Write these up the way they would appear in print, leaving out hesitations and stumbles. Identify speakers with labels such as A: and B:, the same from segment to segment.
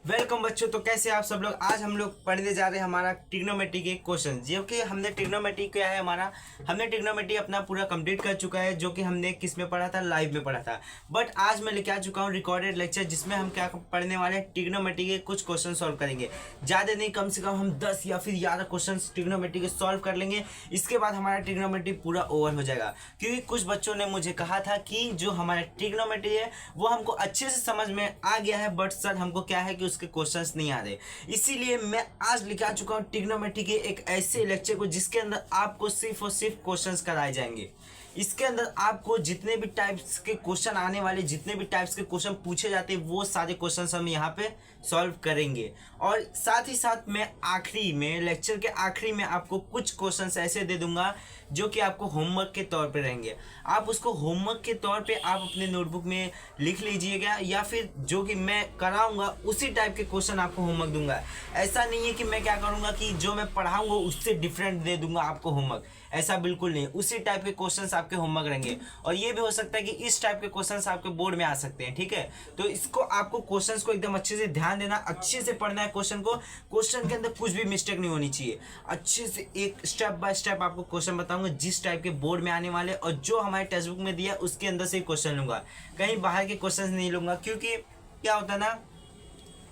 A: Welcome बच्चों। तो कैसे आप सब लोग। आज हम लोग पढ़ने जा रहे हैं हमारा ट्रिग्नोमेट्री के क्वेश्चन, जो कि हमने ट्रिग्नोमेट्री क्या है हमारा, हमने ट्रिग्नोमेट्री अपना पूरा कंप्लीट कर चुका है, जो कि हमने किस में पढ़ा था, लाइव में पढ़ा था। बट आज मैं लेके आ चुका हूँ रिकॉर्डेड लेक्चर, जिसमें हम क्या पढ़ने वाले हैं, ट्रिग्नोमेट्री के कुछ क्वेश्चन सॉल्व करेंगे। ज़्यादा नहीं, कम से कम हम 10 या फिर 11 क्वेश्चन ट्रिग्नोमेट्री के सॉल्व कर लेंगे। इसके बाद हमारा ट्रिग्नोमेट्री पूरा ओवर हो जाएगा, क्योंकि कुछ बच्चों ने मुझे कहा था कि जो हमारा ट्रिग्नोमेट्री है वो हमको अच्छे से समझ में आ गया है, बट सर हमको क्या है कि उसके क्वेश्चंस नहीं आ रहे। इसीलिए मैं आज लेके आ चुका हूँ ट्रिग्नोमेट्री के एक ऐसे लेक्चर को जिसके अंदर आपको सिर्फ और सिर्फ क्वेश्चंस कराए जाएंगे। इसके अंदर आपको जितने भी टाइप्स के क्वेश्चन आने वाले, जितने भी टाइप्स के क्वेश्चन पूछे जाते हैं, वो सारे क्वेश्चंस हम यहाँ पे सॉल्व करेंगे। और साथ ही साथ मैं आखिरी में, लेक्चर के आखिरी में आपको कुछ क्वेश्चंस ऐसे दे दूंगा जो कि आपको होमवर्क के तौर पे रहेंगे। आप उसको होमवर्क के तौर पे आप अपने नोटबुक में लिख लीजिएगा, या फिर जो कि मैं कराऊंगा उसी टाइप के क्वेश्चन आपको होमवर्क दूंगा। ऐसा नहीं है कि मैं क्या करूंगा कि जो मैं पढ़ाऊंगा उससे डिफरेंट दे दूंगा आपको होमवर्क, ऐसा बिल्कुल नहीं। उसी टाइप के क्वेश्चंस आपके होमवर्क रहेंगे, और ये भी हो सकता है कि इस टाइप के क्वेश्चंस आपके बोर्ड में आ सकते हैं। ठीक है, तो इसको आपको क्वेश्चंस को एकदम अच्छे से ध्यान देना, अच्छे से पढ़ना है क्वेश्चन को। क्वेश्चन के अंदर कुछ भी मिस्टेक नहीं होनी चाहिए। अच्छे से एक स्टेप बाय स्टेप आपको क्वेश्चन बताऊंगा जिस टाइप के बोर्ड में आने वाले, और जो हमारे टेक्स्ट बुक में दिया उसके अंदर से क्वेश्चन लूंगा, कहीं बाहर के क्वेश्चन नहीं लूंगा। क्योंकि क्या होता है ना,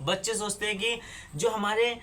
A: बच्चे सोचते हैं कि जो हमारे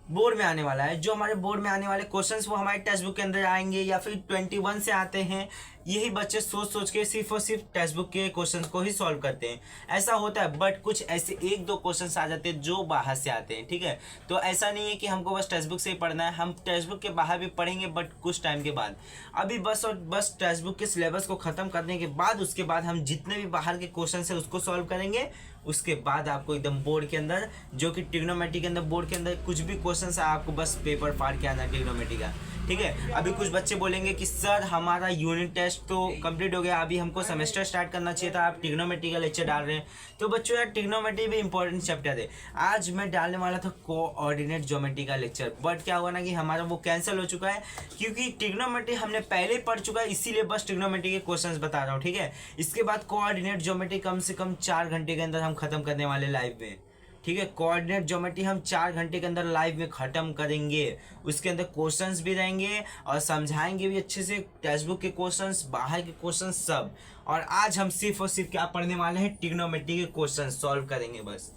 A: बोर्ड में आने वाला है, जो हमारे बोर्ड में आने वाले क्वेश्चंस वो हमारे टेक्स्ट बुक के अंदर आएंगे, या फिर 21 से आते हैं। यही बच्चे सोच सोच के सिर्फ और सिर्फ टेक्स्ट बुक के क्वेश्चंस को ही सॉल्व करते हैं। ऐसा होता है, बट कुछ ऐसे एक दो क्वेश्चंस आ जाते हैं जो बाहर से आते हैं। ठीक है, तो ऐसा नहीं है कि हमको बस टेक्स्ट बुक से ही पढ़ना है, हम टेक्स्ट बुक के बाहर भी पढ़ेंगे, बट कुछ टाइम के बाद। अभी बस और बस टेक्स्ट बुक के सिलेबस को ख़त्म करने के बाद, उसके बाद हम जितने भी बाहर के क्वेश्चन है उसको सॉल्व करेंगे। उसके बाद आपको एकदम बोर्ड के अंदर, जो कि ट्रिग्नोमेट्री के अंदर बोर्ड के अंदर कुछ भी क्वेश्चन है, आपको बस पेपर फाड़ के आना ट्रिग्नोमेट्री का। ठीक है, अभी कुछ बच्चे बोलेंगे कि सर हमारा यूनिट टेस्ट तो कंप्लीट हो गया, अभी हमको सेमेस्टर स्टार्ट करना चाहिए था, आप ट्रिग्नोमेट्री का लेक्चर डाल रहे हैं। तो बच्चों यार, ट्रिग्नोमेट्री भी इंपॉर्टेंट चैप्टर है। आज मैं डालने वाला था कोऑर्डिनेट ज्योमेट्री का लेक्चर, बट क्या हुआ ना कि हमारा वो कैंसिल हो चुका है, क्योंकि ट्रिग्नोमेट्री हमने पहले ही पढ़ चुका है, इसीलिए बस ट्रिग्नोमेट्री के क्वेश्चंस बता रहा हूँ। ठीक है, इसके बाद कोऑर्डिनेट ज्योमेट्री कम से कम 4 घंटे के अंदर हम खत्म करने वाले लाइव में। ठीक है, कोऑर्डिनेट ज्योमेट्री हम 4 घंटे के अंदर लाइव में ख़त्म करेंगे। उसके अंदर क्वेश्चंस भी रहेंगे और समझाएंगे भी अच्छे से, टेक्स्ट बुक के क्वेश्चंस, बाहर के क्वेश्चंस सब। और आज हम सिर्फ और सिर्फ क्या पढ़ने वाले हैं, ट्रिग्नोमेट्री के क्वेश्चन सॉल्व करेंगे बस।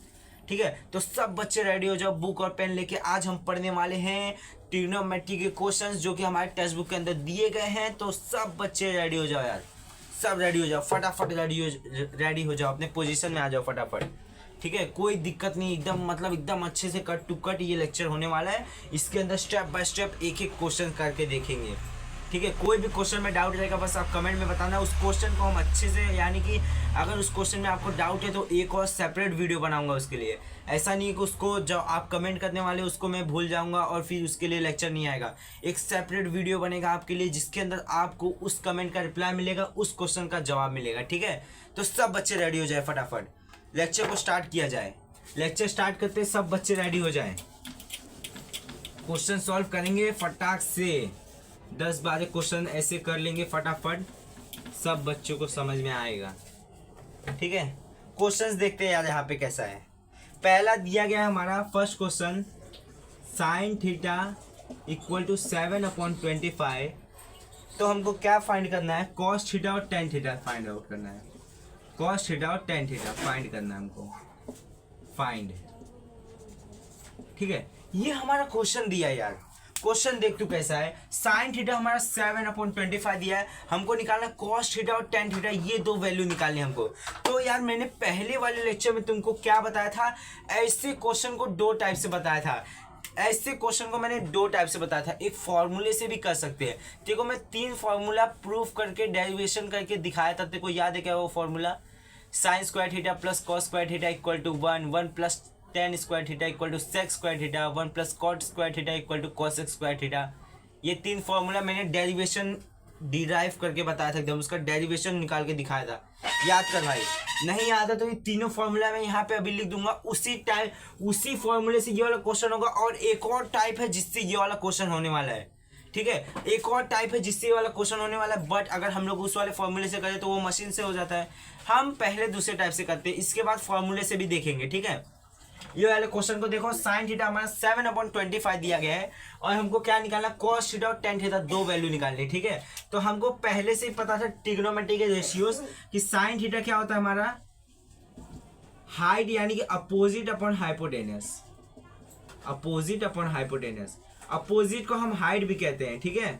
A: ठीक है, तो सब बच्चे रेडी हो जाओ, बुक और पेन लेके। आज हम पढ़ने वाले हैं ट्रिग्नोमेट्री के क्वेश्चंस जो कि हमारे टेक्स्ट बुक के अंदर दिए गए हैं। तो सब बच्चे रेडी हो जाओ यार, सब रेडी हो जाओ, फटाफट रेडी हो जाओ, अपने पोजीशन में आ जाओ फटाफट। ठीक है, कोई दिक्कत नहीं, एकदम मतलब एकदम अच्छे से कट टू कट ये लेक्चर होने वाला है। इसके अंदर स्टेप बाय स्टेप एक एक क्वेश्चन करके देखेंगे। ठीक है, कोई भी क्वेश्चन में डाउट रहेगा बस आप कमेंट में बताना, उस क्वेश्चन को हम अच्छे से, यानी कि अगर उस क्वेश्चन में आपको डाउट है तो एक और सेपरेट वीडियो बनाऊंगा उसके लिए। ऐसा नहीं है कि उसको जो आप कमेंट करने वाले उसको मैं भूल जाऊंगा और फिर उसके लिए लेक्चर नहीं आएगा। एक सेपरेट वीडियो बनेगा आपके लिए, जिसके अंदर आपको उस कमेंट का रिप्लाई मिलेगा, उस क्वेश्चन का जवाब मिलेगा। ठीक है, तो सब बच्चे रेडी हो जाए, फटाफट लेक्चर को स्टार्ट किया जाए। लेक्चर स्टार्ट करते सब बच्चे रेडी हो जाएं, क्वेश्चन सॉल्व करेंगे फटाक से। 10-12 क्वेश्चन ऐसे कर लेंगे फटाफट, सब बच्चों को समझ में आएगा। ठीक है, क्वेश्चंस देखते हैं यार यहाँ पे कैसा है। पहला दिया गया है हमारा first question, sine theta equal to 7/25। तो हमको क्या फाइंड करना है, कॉस थीटा और टेन थीटा फाइंड आउट करना है। कॉस थीटा और टेन थीटा फाइंड करना है हमको, फाइंड। ठीक है, ये हमारा क्वेश्चन दिया है यार। क्वेश्चन देख तू कैसा है, साइन थीटा हमारा 7/25 दिया है, हमको निकालना कॉस थीटा और टेन थीटा, ये दो वैल्यू निकालनी है हमको। तो यार मैंने पहले वाले लेक्चर में तुमको क्या बताया था, ऐसे क्वेश्चन को 2 टाइप से बताया था। ऐसे क्वेश्चन को मैंने 2 टाइप से बताया था, एक फॉर्मूले से भी कर सकते हैं। देखो मैं 3 फॉर्मूला प्रूफ करके, डेरिवेशन करके दिखाया था, तेरे को याद है क्या वो formula, sine square theta plus cos square theta equal to 1 plus tan square theta equal to sec square theta, 1 plus cot square theta equal to cosec square theta. ये 3 फॉर्मूला मैंने डेरिवेशन डिराइव करके बताया था, एकदम उसका derivation निकाल के दिखाया था। याद कर भाई, नहीं याद है तो ये तीनों फॉर्मूला मैं यहाँ पे अभी लिख दूंगा। उसी टाइप, उसी फॉर्मूले से ये वाला क्वेश्चन होगा, और एक और टाइप है जिससे ये वाला क्वेश्चन होने वाला है। ठीक है, एक और टाइप है जिससे ये वाला क्वेश्चन होने वाला है, बट अगर हम लोग उस वाले फॉर्मूले से करें तो वो मशीन से हो जाता है। हम पहले दूसरे टाइप से करते हैं, इसके बाद फॉर्मूले से भी देखेंगे। ठीक है, ये वाले क्वेश्चन को देखो, साइन थीटा हमारा 7/25 दिया गया है और हमको क्या निकालना, कॉस थीटा और टेन थीटा, दो वैल्यू निकालनी, ठीक है। तो हमको पहले से ही पता था ट्रिग्नोमेट्री के रेशियोज कि साइन थीटा क्या होता है हमारा, हाइट यानी कि opposite upon hypotenuse, opposite upon hypotenuse. Opposite को हम हाइट भी कहते हैं, ठीक है,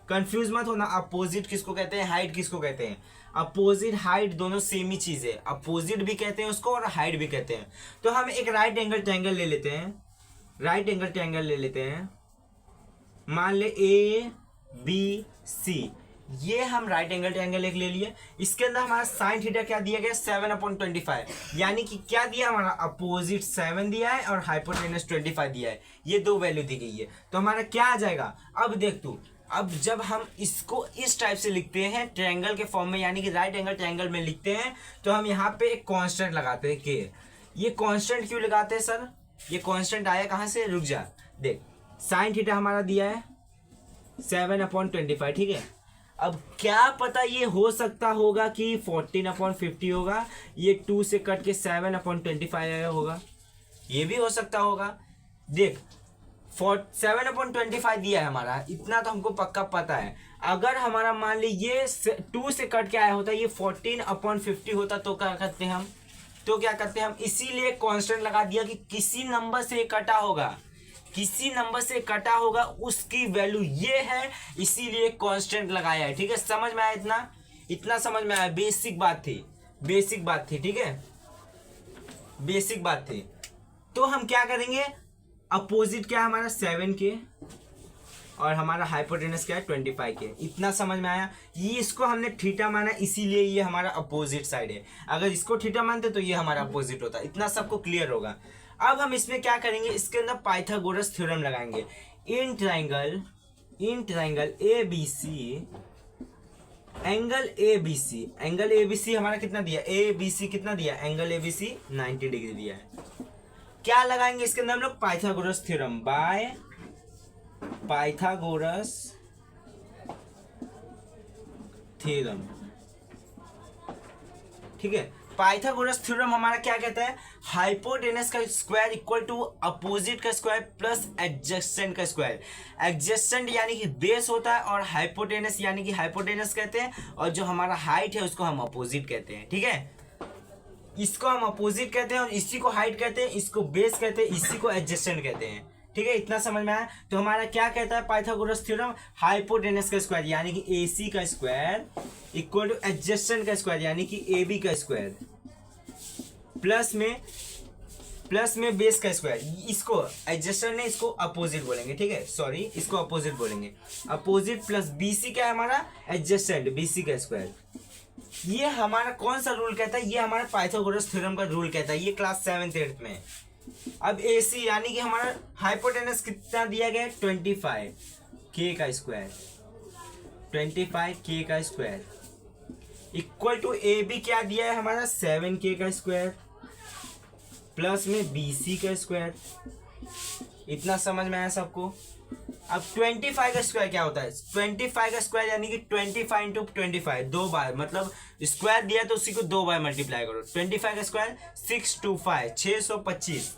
A: कंफ्यूज मत होना, अपोजिट किसको कहते हैं, हाइट किसको कहते हैं। अपोजिट हाइट दोनों सेम ही चीज है, अपोजिट भी कहते हैं उसको और हाइट भी कहते हैं। तो हम एक राइट एंगल ट्रायंगल ले लेते हैं, राइट एंगल ट्रायंगल ले लेते हैं, मान ले ए बी सी, ये हम राइट एंगल ट्रायंगल एक ले लिए। इसके अंदर हमारा साइन थीटा क्या दिया गया, 7/25, यानी कि क्या दिया हमारा, अपोजिट 7 दिया है और हाइपोटेनस 25 दिया है, ये दो वैल्यू दी गई है। तो हमारा क्या आ जाएगा, अब देख तू, अब जब हम इसको इस टाइप से लिखते हैं ट्रायंगल के फॉर्म में, यानी कि राइट एंगल ट्रायंगल में लिखते हैं, तो हम यहाँ पे एक कांस्टेंट लगाते हैं के। ये कांस्टेंट क्यों लगाते हैं सर, ये कांस्टेंट आया कहाँ से, रुक जा, देख साइन थीटा हमारा दिया है 7/25, ठीक है। अब क्या पता ये हो सकता होगा कि 14/50 होगा, ये 2 से कट के 7/25 आया होगा, ये भी हो सकता होगा। देख 7/25 दिया है हमारा, इतना तो हमको पक्का पता है। अगर हमारा मान ली ये 2 से कट के आया होता, ये 14/50 होता, तो क्या करते हम, तो क्या करते हम, इसीलिए कांस्टेंट लगा दिया कि किसी नंबर से कटा होगा, किसी नंबर से कटा होगा उसकी वैल्यू ये है, इसीलिए कांस्टेंट लगाया है, ठीक है। समझ में आया, इतना इतना समझ में आया, बेसिक बात थी, बेसिक बात थी, ठीक है, बेसिक बात थी। तो हम क्या करेंगे, अपोजिट क्या है हमारा 7 के और हमारा हाइपोटेनस क्या है 25 के, इतना समझ में आया। ये इसको हमने थीटा माना, इसीलिए ये हमारा अपोजिट साइड है, अगर इसको थीटा मानते तो ये हमारा अपोजिट होता, इतना सबको क्लियर होगा। अब हम इसमें क्या करेंगे, इसके अंदर पाइथागोरस थ्योरम लगाएंगे। In triangle A B C, angle A B C, angle A B C हमारा कितना दिया, ए बी सी कितना दिया, angle A B C 90 degree दिया है। क्या लगाएंगे इसके अंदर हम लोग, Pythagoras theorem, by Pythagoras theorem, ठीक है। पाइथागोरस थ्योरम हमारा क्या कहता है, हाइपोटेनस का स्क्वायर इक्वल टू अपोजिट का स्क्वायर प्लस एडजेसेंट का स्क्वायर। एडजेसेंट यानी कि बेस होता है और हाइपोटेनस यानी कि हाइपोटेनस कहते हैं, और जो हमारा हाइट है उसको हम अपोजिट कहते हैं, ठीक है। इसको हम अपोजिट कहते हैं और इसी को हाइट कहते हैं, इसको बेस कहते हैं, इसी को एडजेसेंट कहते हैं, ठीक है। इतना समझ में आया। तो हमारा क्या कहता है पाइथागोरस थ्योरम, हाइपोटेनस का स्क्वायर यानी कि AC का स्क्वायर इक्वल टू एडजेसेंट का स्क्वायर यानी कि AB का स्क्वायर प्लस में बेस का स्क्वायर। इसको एडजेसेंट नहीं, इसको अपोजिट बोलेंगे, ठीक है, सॉरी इसको अपोजिट बोलेंगे। अपोजिट प्लस BC क्या है हमारा, एडजेसेंट, BC का स्क्वायर। ये हमारा कौन सा रूल कहता है, ये हमारा पाइथागोरस थ्योरम का रूल कहता है, ये क्लास 7th 8th में। अब AC यानी कि हमारा हाइपोटेनस कितना दिया गया है 25 K का स्क्वायर, 25 K का स्क्वायर इक्वल टू AB क्या दिया है हमारा 7 K का स्क्वायर प्लस में BC का स्क्वायर। इतना समझ में आया सबको। अब 25 का स्क्वायर क्या होता है, 25 का स्क्वायर यानी कि 25 इंटू 25, दो बार, मतलब स्क्वायर दिया तो उसी को दो बार मल्टीप्लाई करो। 25 का स्क्वायर 625,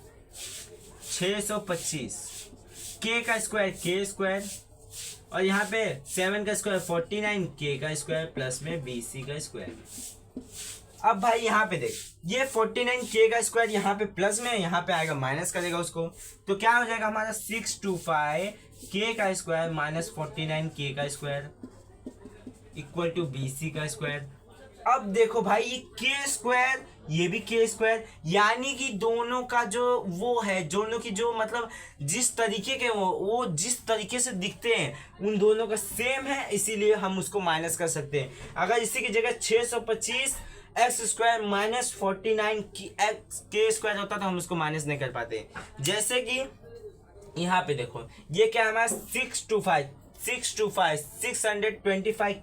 A: 625 K का स्क्वायर K स्क्वायर, और यहाँ पे 7 का स्क्वायर 49 K का स्क्वायर प्लस में BC का स्क्वायर। अब भाई यहाँ पे देख, ये 49 K का स्क्वायर यहाँ पे प्लस में, यहाँ पे आएगा माइनस करेगा उसको, तो क्या हो जाएगा हमारा 625 K का स्क्वायर माइनस 49 K का स्क्वायर इक्वल टू BC का स्क्वायर। अब देखो भाई, ये K स्क्वायर ये भी K स्क्वायर, यानी कि दोनों का जो वो है, दोनों की जो मतलब जिस तरीके के वो जिस तरीके से दिखते हैं उन दोनों का सेम है, इसीलिए हम उसको माइनस कर सकते हैं। अगर इसी की जगह 625 x square minus 49 K square होता तो हम उसको माइनस नहीं कर पाते। जैसे कि यहाँ पे देखो, ये क्या है हमारा 625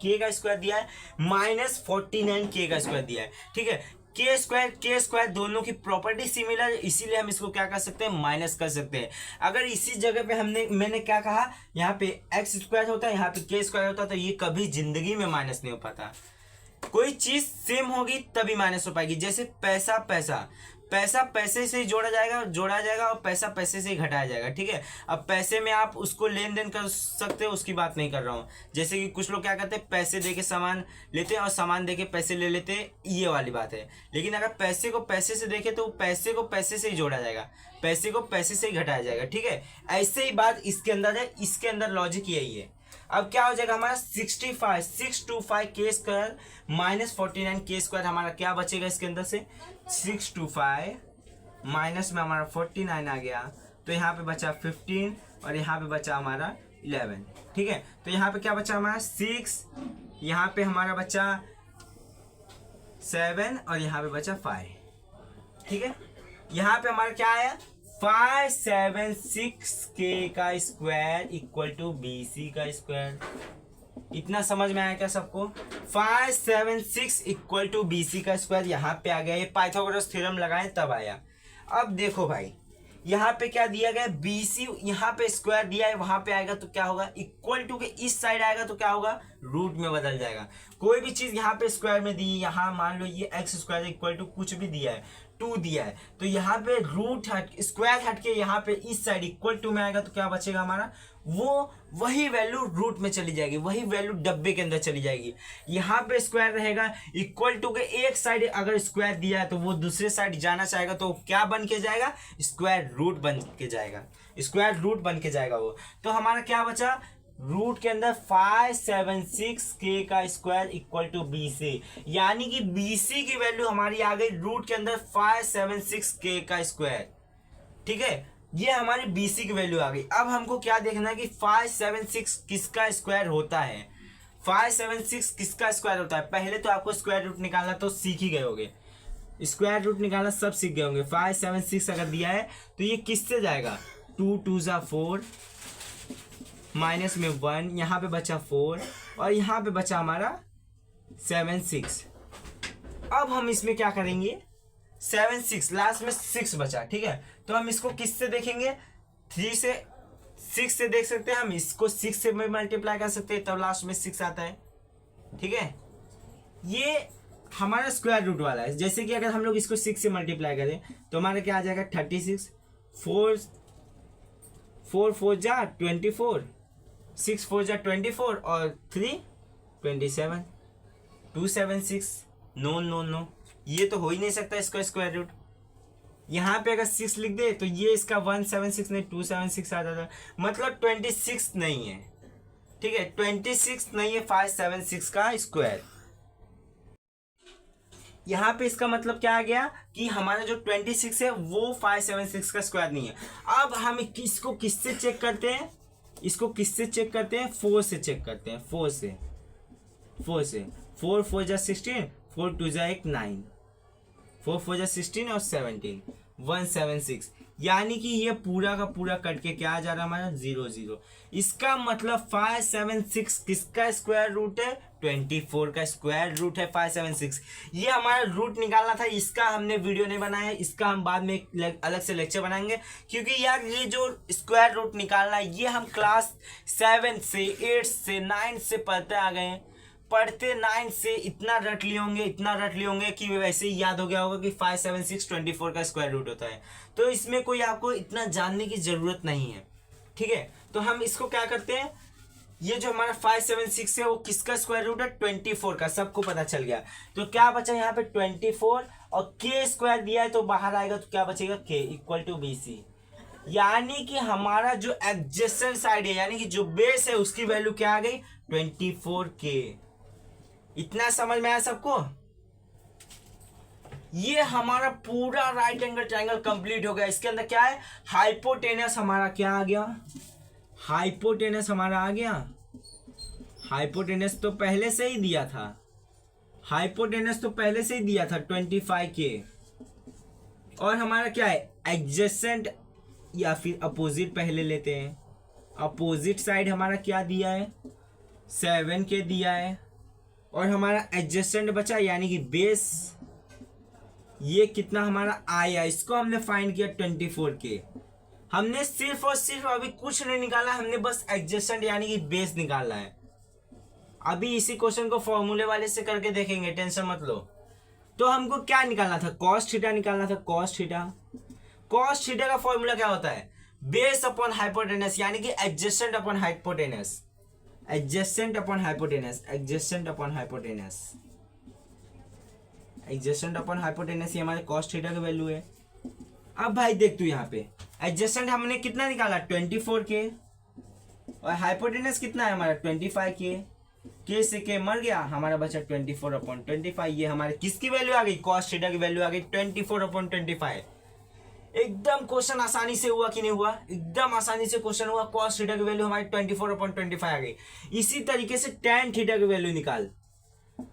A: K का स्क्वायर दिया है माइनस 49 K का स्क्वायर दिया है, ठीक है। K स्क्वायर दोनों की प्रॉपर्टी सिमिलर, इसीलिए हम इसको क्या कर सकते हैं, माइनस कर सकते हैं। अगर इसी जगह पे मैंने क्या कहा, यहाँ पे एक्स स्क्वायर होता है, यहाँ पे K स्क्वायर होता है, तो ये कभी जिंदगी में माइनस नहीं हो पाता। कोई चीज सेम होगी तभी माइनस हो पाएगी। जैसे पैसा पैसा पैसे से ही जोड़ा जाएगा और पैसा पैसे से ही घटाया जाएगा, ठीक है। अब पैसे में आप उसको लेन देन कर सकते हो, उसकी बात नहीं कर रहा हूँ। जैसे कि कुछ लोग क्या करते हैं, पैसे दे के सामान लेते हैं और सामान दे के पैसे ले लेते हैं, ये वाली बात है। लेकिन अगर पैसे को पैसे से देखें तो पैसे को पैसे से ही जोड़ा जाएगा, पैसे को पैसे से ही घटाया जाएगा, ठीक है। ऐसे ही बात इसके अंदर है, इसके अंदर लॉजिक यही है। अब क्या हो जाएगा हमारा 625 के स्क्वायर माइनस 49 के स्क्वायर, हमारा क्या बचेगा इसके अंदर से 625 माइनस में हमारा 49 आ गया, तो यहाँ पे बचा 15 और यहाँ पे बचा हमारा 11, ठीक है। तो यहाँ पे क्या बचा हमारा 6, यहाँ पे हमारा बचा 7 और यहाँ पे बचा 5, ठीक है। यहाँ पे हमारा क्या आया 576 के का स्क्वायर इक्वल टू BC का स्क्वायर। इतना समझ में आया क्या सबको? 576 इक्वल टू BC का स्क्वायर यहाँ पे आ गया, ये पाइथागोरस थ्योरम लगाए तब आया। अब देखो भाई यहाँ पे क्या दिया गया, BC यहाँ पे स्क्वायर दिया है, वहां पे आएगा तो क्या होगा, इक्वल टू के इस साइड आएगा तो क्या होगा, रूट में बदल जाएगा। कोई भी चीज यहाँ पे स्क्वायर में दी, यहाँ मान लो ये x स्क्वायर इक्वल टू कुछ भी दिया है 2 दिया है, तो यहाँ पे रूट स्क्वायर हट के यहाँ पे इस साइड इक्वल टू में आएगा तो क्या बचेगा हमारा, वही वैल्यू रूट में चली जाएगी, वही वैल्यू डब्बे के अंदर चली जाएगी। यहाँ पे स्क्वायर रहेगा, इक्वल टू के एक साइड अगर स्क्वायर दिया है तो वो दूसरे साइड जाना चाहेगा तो क्या बन के जाएगा, स्क्वायर रूट बन के जाएगा, स्क्वायर रूट बन के जाएगा वो। तो हमारा क्या बचा, रूट के अंदर 576 के का स्क्वायर इक्वल टू BC, यानी कि BC की वैल्यू हमारी आ गई रूट के अंदर 576 के का स्क्वायर, ठीक है। ये हमारी BC की वैल्यू आ गई। अब हमको क्या देखना है कि 576 किसका स्क्वायर होता है, 576 किसका स्क्वायर होता है। पहले तो आपको स्क्वायर रूट निकालना तो सीख ही गए होंगे, स्क्वायर रूट निकालना सब सीख गए होंगे। 576 अगर दिया है तो ये किससे जाएगा, 2 2 4 माइनस में 1, यहाँ पे बचा 4 और यहाँ पे बचा हमारा 7 6। अब हम इसमें क्या करेंगे, 7 6 लास्ट में 6 बचा, ठीक है। तो हम इसको किससे देखेंगे, 3 से 6 से देख सकते हैं, हम इसको 6 से मल्टीप्लाई कर सकते हैं तब लास्ट में 6 आता है, ठीक है। ये हमारा स्क्वायर रूट वाला है। जैसे कि अगर हम लोग इसको 6 से मल्टीप्लाई करें तो हमारा क्या आ जाएगा 36, 4 4 जा 24, 6 4 जा 24 और 3 27, 276। नो नो नो, ये तो हो ही नहीं सकता इसका स्क्वायर रूट। यहाँ पे अगर 6 लिख दे तो ये इसका 176 नहीं 276 आ जाता, मतलब 26 नहीं है, ठीक है। 26 नहीं है 576 का स्क्वायर। यहाँ पे इसका मतलब क्या आ गया कि हमारा जो 26 है वो 576 का स्क्वायर नहीं है। अब हम इसको किससे चेक करते हैं, इसको किससे चेक करते हैं, 4 से चेक करते हैं, 4 से 4 4 जा 16, 4 2 जा 9, 4 4 जा 16 और 17, 176। यानी कि ये पूरा का पूरा कट के क्या आ जा रहा है हमारा 0 0। इसका मतलब 576 किसका स्क्वायर रूट है, 24 का स्क्वायर रूट है 576। ये हमारा रूट निकालना था, इसका हमने वीडियो नहीं बनाया, इसका हम बाद में अलग से लेक्चर बनाएंगे, क्योंकि यार ये जो स्क्वायर रूट निकालना है ये हम क्लास 7 से 8 से 9 से पढ़ते आ गए हैं। पढ़ते 9 से इतना रट लिए होंगे कि वैसे ही याद हो गया होगा कि 576 24 का स्क्वायर रूट होता है। तो इसमें कोई आपको इतना जानने की जरूरत नहीं है, ठीक है। तो हम इसको क्या करते हैं, ये जो हमारा 576 है वो किसका स्क्वायर रूट है, 24 का, सबको पता चल गया। तो क्या बचा यहाँ पे 24 और के स्क्वायर दिया है तो बाहर आएगा तो क्या बचेगा, के इक्वल टू BC। यानी कि हमारा जो एडजेसेंट साइड है यानी कि जो बेस है उसकी वैल्यू क्या आ गई, 24 के। इतना समझ में आया सबको? ये हमारा पूरा राइट एंगल ट्रायंगल कंप्लीट हो गया। इसके अंदर क्या है, हाइपोटेनस हमारा क्या आ गया, हाइपोटेनस हमारा आ गया। हाइपोटेनस तो पहले से ही दिया था, हाइपोटेनस तो पहले से ही दिया था 25 के। और हमारा क्या है, एडजेसेंट या फिर अपोजिट पहले लेते हैं। अपोजिट साइड हमारा क्या दिया है, 7 के दिया है। और हमारा एडजेसेंट बचा यानी कि बेस, ये कितना हमारा आया, इसको हमने फाइंड किया 24 के। हमने सिर्फ और सिर्फ अभी कुछ नहीं निकाला, हमने बस एडजेसेंट यानी कि बेस निकाला है। अभी इसी क्वेश्चन को फॉर्मूले वाले से करके देखेंगे, टेंशन मत लो। तो हमको क्या निकालना था, कॉस थीटा निकालना था, कॉस थीटा। कॉस थीटा का फॉर्मूला क्या होता है, बेस अपॉन हाइपोटेनस, यानी कि adjacent upon hypotenuse, adjacent upon hypotenuse, adjacent upon hypotenuse, adjacent upon hypotenuse, ये हमारे कॉस थीटा का वैल्यू है। अब भाई देख तू यहाँ पे एडजेसेंट हमने कितना निकाला 24 के, और हाइपोटेनस कितना है हमारा 25 के से के मर गया, हमारा बचा 24 अपॉन 25। ये हमारे किसकी वैल्यू आ गई, कॉस थीटा की वैल्यू आ गई 24 अपॉन 25। एकदम क्वेश्चन आसानी से हुआ कि नहीं हुआ, एकदम आसानी से क्वेश्चन हुआ। कॉस थीटा की वैल्यू हमारी 24 अपॉन 25 आ गई। इसी तरीके से टेन थीटा की वैल्यू निकाल,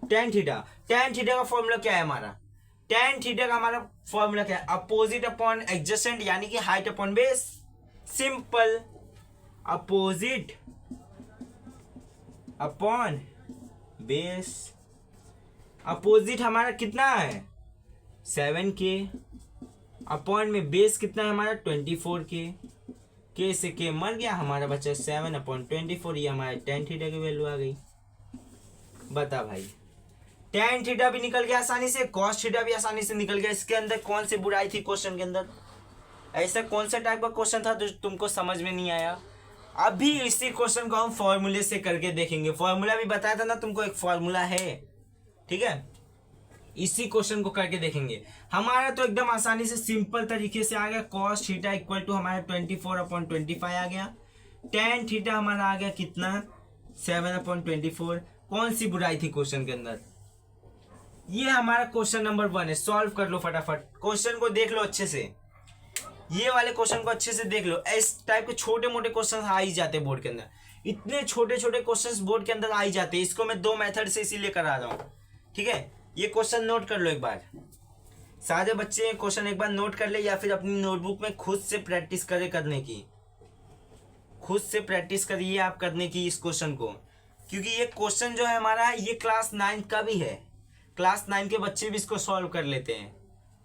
A: टेन थीटा। टेन थीटा का फॉर्मूला क्या है हमारा, टेन थीटा का हमारा फॉर्मूला क्या है, अपोजिट अपॉन एडजेसेंट, यानी कि height upon base. Simple, opposite upon base. Opposite हमारा कितना है 7 के, अपॉन में बेस कितना है हमारा 24 के से के मर गया, हमारा बचा 7 अपॉन 24। ये हमारे टेन थीटा की वैल्यू आ गई। बता भाई, टेन थीटा भी निकल गया आसानी से, कॉस थीटा भी आसानी से निकल गया। इसके अंदर कौन सी बुराई थी क्वेश्चन के अंदर, ऐसा कौन सा टाइप का क्वेश्चन था जो तुमको समझ में नहीं आया। अभी इसी क्वेश्चन को हम फॉर्मूले से करके देखेंगे। फॉर्मूला भी बताया था ना तुमको, एक फॉर्मूला है, ठीक है। इसी क्वेश्चन को करके देखेंगे। हमारा तो एकदम आसानी से सिंपल तरीके से आ गया, कॉस थीटा इक्वल टू हमारा 24 अपॉन 25 आ गया। टेन थीटा हमारा आ गया कितना 7 अपॉन 24। कौन सी बुराई थी क्वेश्चन के अंदर, ये हमारा क्वेश्चन नंबर 1 है। सॉल्व कर लो फटाफट, क्वेश्चन को देख लो अच्छे से, ये वाले क्वेश्चन को अच्छे से देख लो। इस टाइप के छोटे मोटे क्वेश्चन आ ही जाते हैं बोर्ड के अंदर, इतने छोटे छोटे क्वेश्चंस बोर्ड के अंदर आ ही जाते हैं। इसको मैं 2 मेथड से इसीलिए करा रहा हूँ, ठीक है। ये क्वेश्चन नोट कर लो एक बार, सारे बच्चे क्वेश्चन एक बार नोट कर ले, या फिर अपनी नोटबुक में खुद से प्रैक्टिस करे करने की, खुद से प्रैक्टिस करिए आप करने की इस क्वेश्चन को, क्योंकि ये क्वेश्चन जो है हमारा ये क्लास 9 का भी है। क्लास 9 के बच्चे भी इसको सॉल्व कर लेते हैं,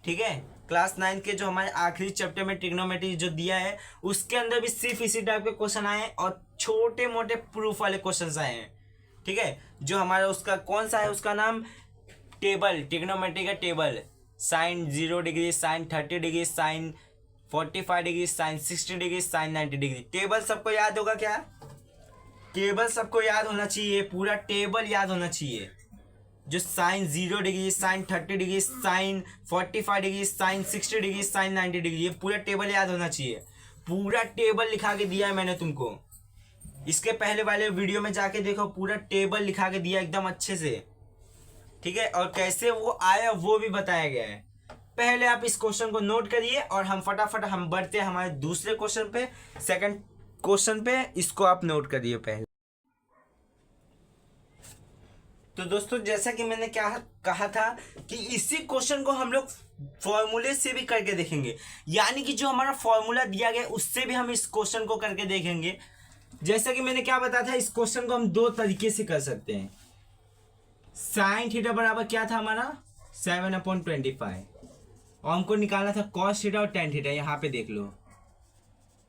A: ठीक है। क्लास 9 के जो हमारे आखिरी चैप्टर में ट्रिग्नोमेट्री जो दिया है उसके अंदर भी सिर्फ इसी टाइप के क्वेश्चन आए हैं, और छोटे मोटे प्रूफ वाले क्वेश्चन आए हैं, ठीक है। जो हमारा उसका कौन सा है, उसका नाम टेबल, ट्रिग्नोमेट्री का table, sine 0 degree, sine 30 degree, sine 45 degree, sine 60 degree, sine 90 degree. Table सबको याद होगा क्या, टेबल सबको याद होना चाहिए, पूरा टेबल याद होना चाहिए। जो sine 0 degree, sine 30 degree, sine 45 degree, sine 60 degree, sine 90 degree, ये पूरा टेबल याद होना चाहिए। पूरा टेबल लिखा के दिया है मैंने तुमको, इसके पहले वाले वीडियो में जाके देखो, पूरा टेबल लिखा के दिया एकदम अच्छे से, ठीक है। और कैसे वो आया वो भी बताया गया है। पहले आप इस क्वेश्चन को नोट करिए और हम फटाफट हम बढ़ते हैं हमारे दूसरे क्वेश्चन पे, सेकंड क्वेश्चन पे। इसको आप नोट करिए पहले। तो दोस्तों जैसा कि मैंने क्या कहा था कि इसी क्वेश्चन को हम लोग फॉर्मूले से भी करके देखेंगे, यानी कि जो हमारा फॉर्मूला दिया गया उससे भी हम इस क्वेश्चन को करके देखेंगे। जैसा कि मैंने क्या बताया था, इस क्वेश्चन को हम 2 तरीके से कर सकते हैं। साइन थीटा बराबर क्या था हमारा 7 अपॉन 25, और हमको निकालना था कॉस थीटा और टेन थीटा, यहाँ पे देख लो,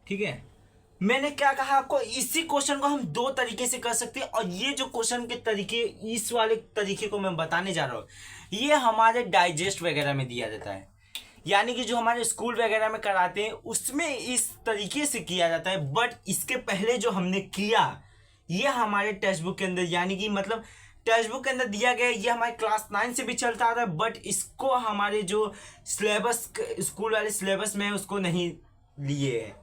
A: ठीक है। मैंने क्या कहा आपको, इसी क्वेश्चन को हम 2 तरीके से कर सकते हैं, और ये जो क्वेश्चन के तरीके, इस वाले तरीके को मैं बताने जा रहा हूँ, ये हमारे डाइजेस्ट वगैरह में दिया जाता है, यानी कि जो हमारे स्कूल वगैरह में कराते हैं उसमें इस तरीके से किया जाता है। बट इसके पहले जो हमने किया ये हमारे टेक्स्ट बुक के अंदर, यानी कि मतलब टेक्स्ट बुक के अंदर दिया गया, ये हमारे क्लास 9 से भी चलता आ रहा है, बट इसको हमारे जो सिलेबस, स्कूल वाले सिलेबस में उसको नहीं लिए है।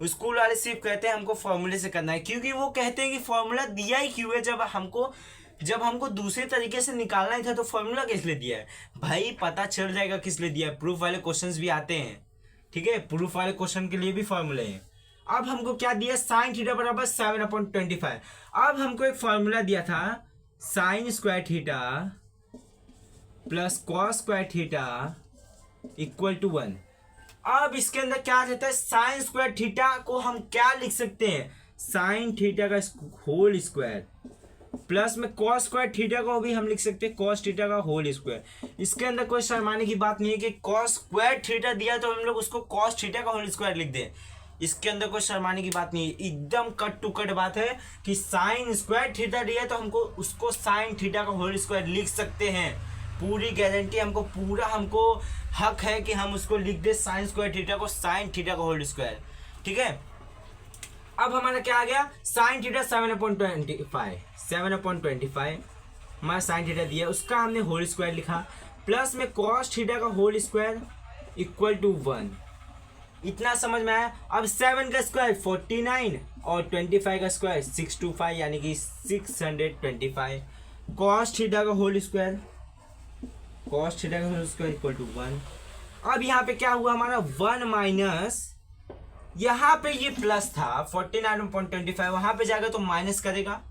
A: स्कूल वाले सिर्फ कहते हैं हमको फॉर्मूले से करना है, क्योंकि वो कहते हैं कि फॉर्मूला दिया ही क्यों है, जब हमको दूसरे तरीके से निकालना ही था तो फॉर्मूला किस लिए दिया है भाई, पता चल जाएगा किस लिए दिया है। प्रूफ वाले क्वेश्चंस भी आते हैं, ठीक है, प्रूफ वाले क्वेश्चन के लिए भी फॉर्मूले हैं। अब हमको क्या दिया, साइन थीटा बराबर 7 अपॉन 25। अब हमको एक फॉर्मूला दिया था sine square theta plus cos square theta equal to 1। अब इसके अंदर क्या रहता है, साइन स्क्वायर थीटा को हम क्या लिख सकते हैं, साइन थीटा का होल स्क्वायर, प्लस में कॉस स्क्वायर थीटा को भी हम लिख सकते हैं कॉस थीटा का होल स्क्वायर। इसके अंदर कोई शर्माने की बात नहीं है कि कॉस स्क्वायर थीटा दिया तो हम लोग उसको कॉस थीटा का होल स्क्वायर लिख दें, इसके अंदर कोई शर्माने की बात नहीं है, एकदम कट टू कट बात है कि साइन स्क्वायर थीटा दिया तो हमको उसको साइन थीटा का होल स्क्वायर लिख सकते हैं। पूरी गारंटी, हमको पूरा हमको हक है कि हम उसको लिख दे साइन स्क्वायर थीटा को साइन थीटा का होल स्क्वायर। ठीक है, अब हमारा क्या आ गया, साइन थीटा 7/25 हमारा साइन थीटा दिया, उसका हमने होल स्क्वायर लिखा, प्लस में कॉस थीटा का होल स्क्वायर इक्वल टू 1। इतना समझ में आया। अब 7 का स्क्वायर 49 और 25 का स्क्वायर 625 यानी कि 625। कॉस थीटा का होल स्क्वायर इक्वल टू 1। अब यहाँ पे क्या हुआ हमारा 1 माइनस, यहाँ पे ये प्लस था 49/25, वहां पे जाएगा तो माइनस करेगा।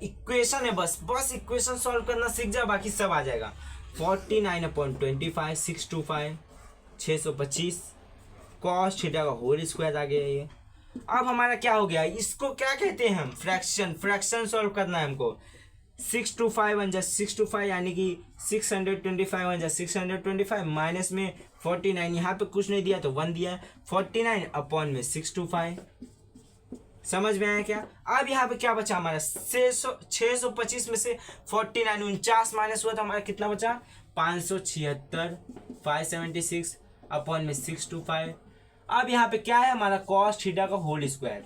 A: इक्वेशन है, बस इक्वेशन सॉल्व करना सीख जाओ, बाकी सब आ जाएगा। 49/25 625 625 कॉस थीटा का होल स्क्वायर आ गया ये। अब हमारा क्या हो गया, इसको क्या कहते हैं हम, फ्रैक्शन सॉल्व करना है हमको। 625 बन जाए 625 यानी कि 625 बन जाए 625 माइनस में 49, यहाँ पे कुछ नहीं दिया तो 1 दिया, 49 अपॉन में 625। समझ में आया क्या। अब यहाँ पे क्या बचा हमारा 625 में से 49 49 माइनस हुआ तो हमारा कितना बचा 576 576 अपॉन में 625। अब यहाँ पे क्या है हमारा कॉस थीटा का होल स्क्वायर।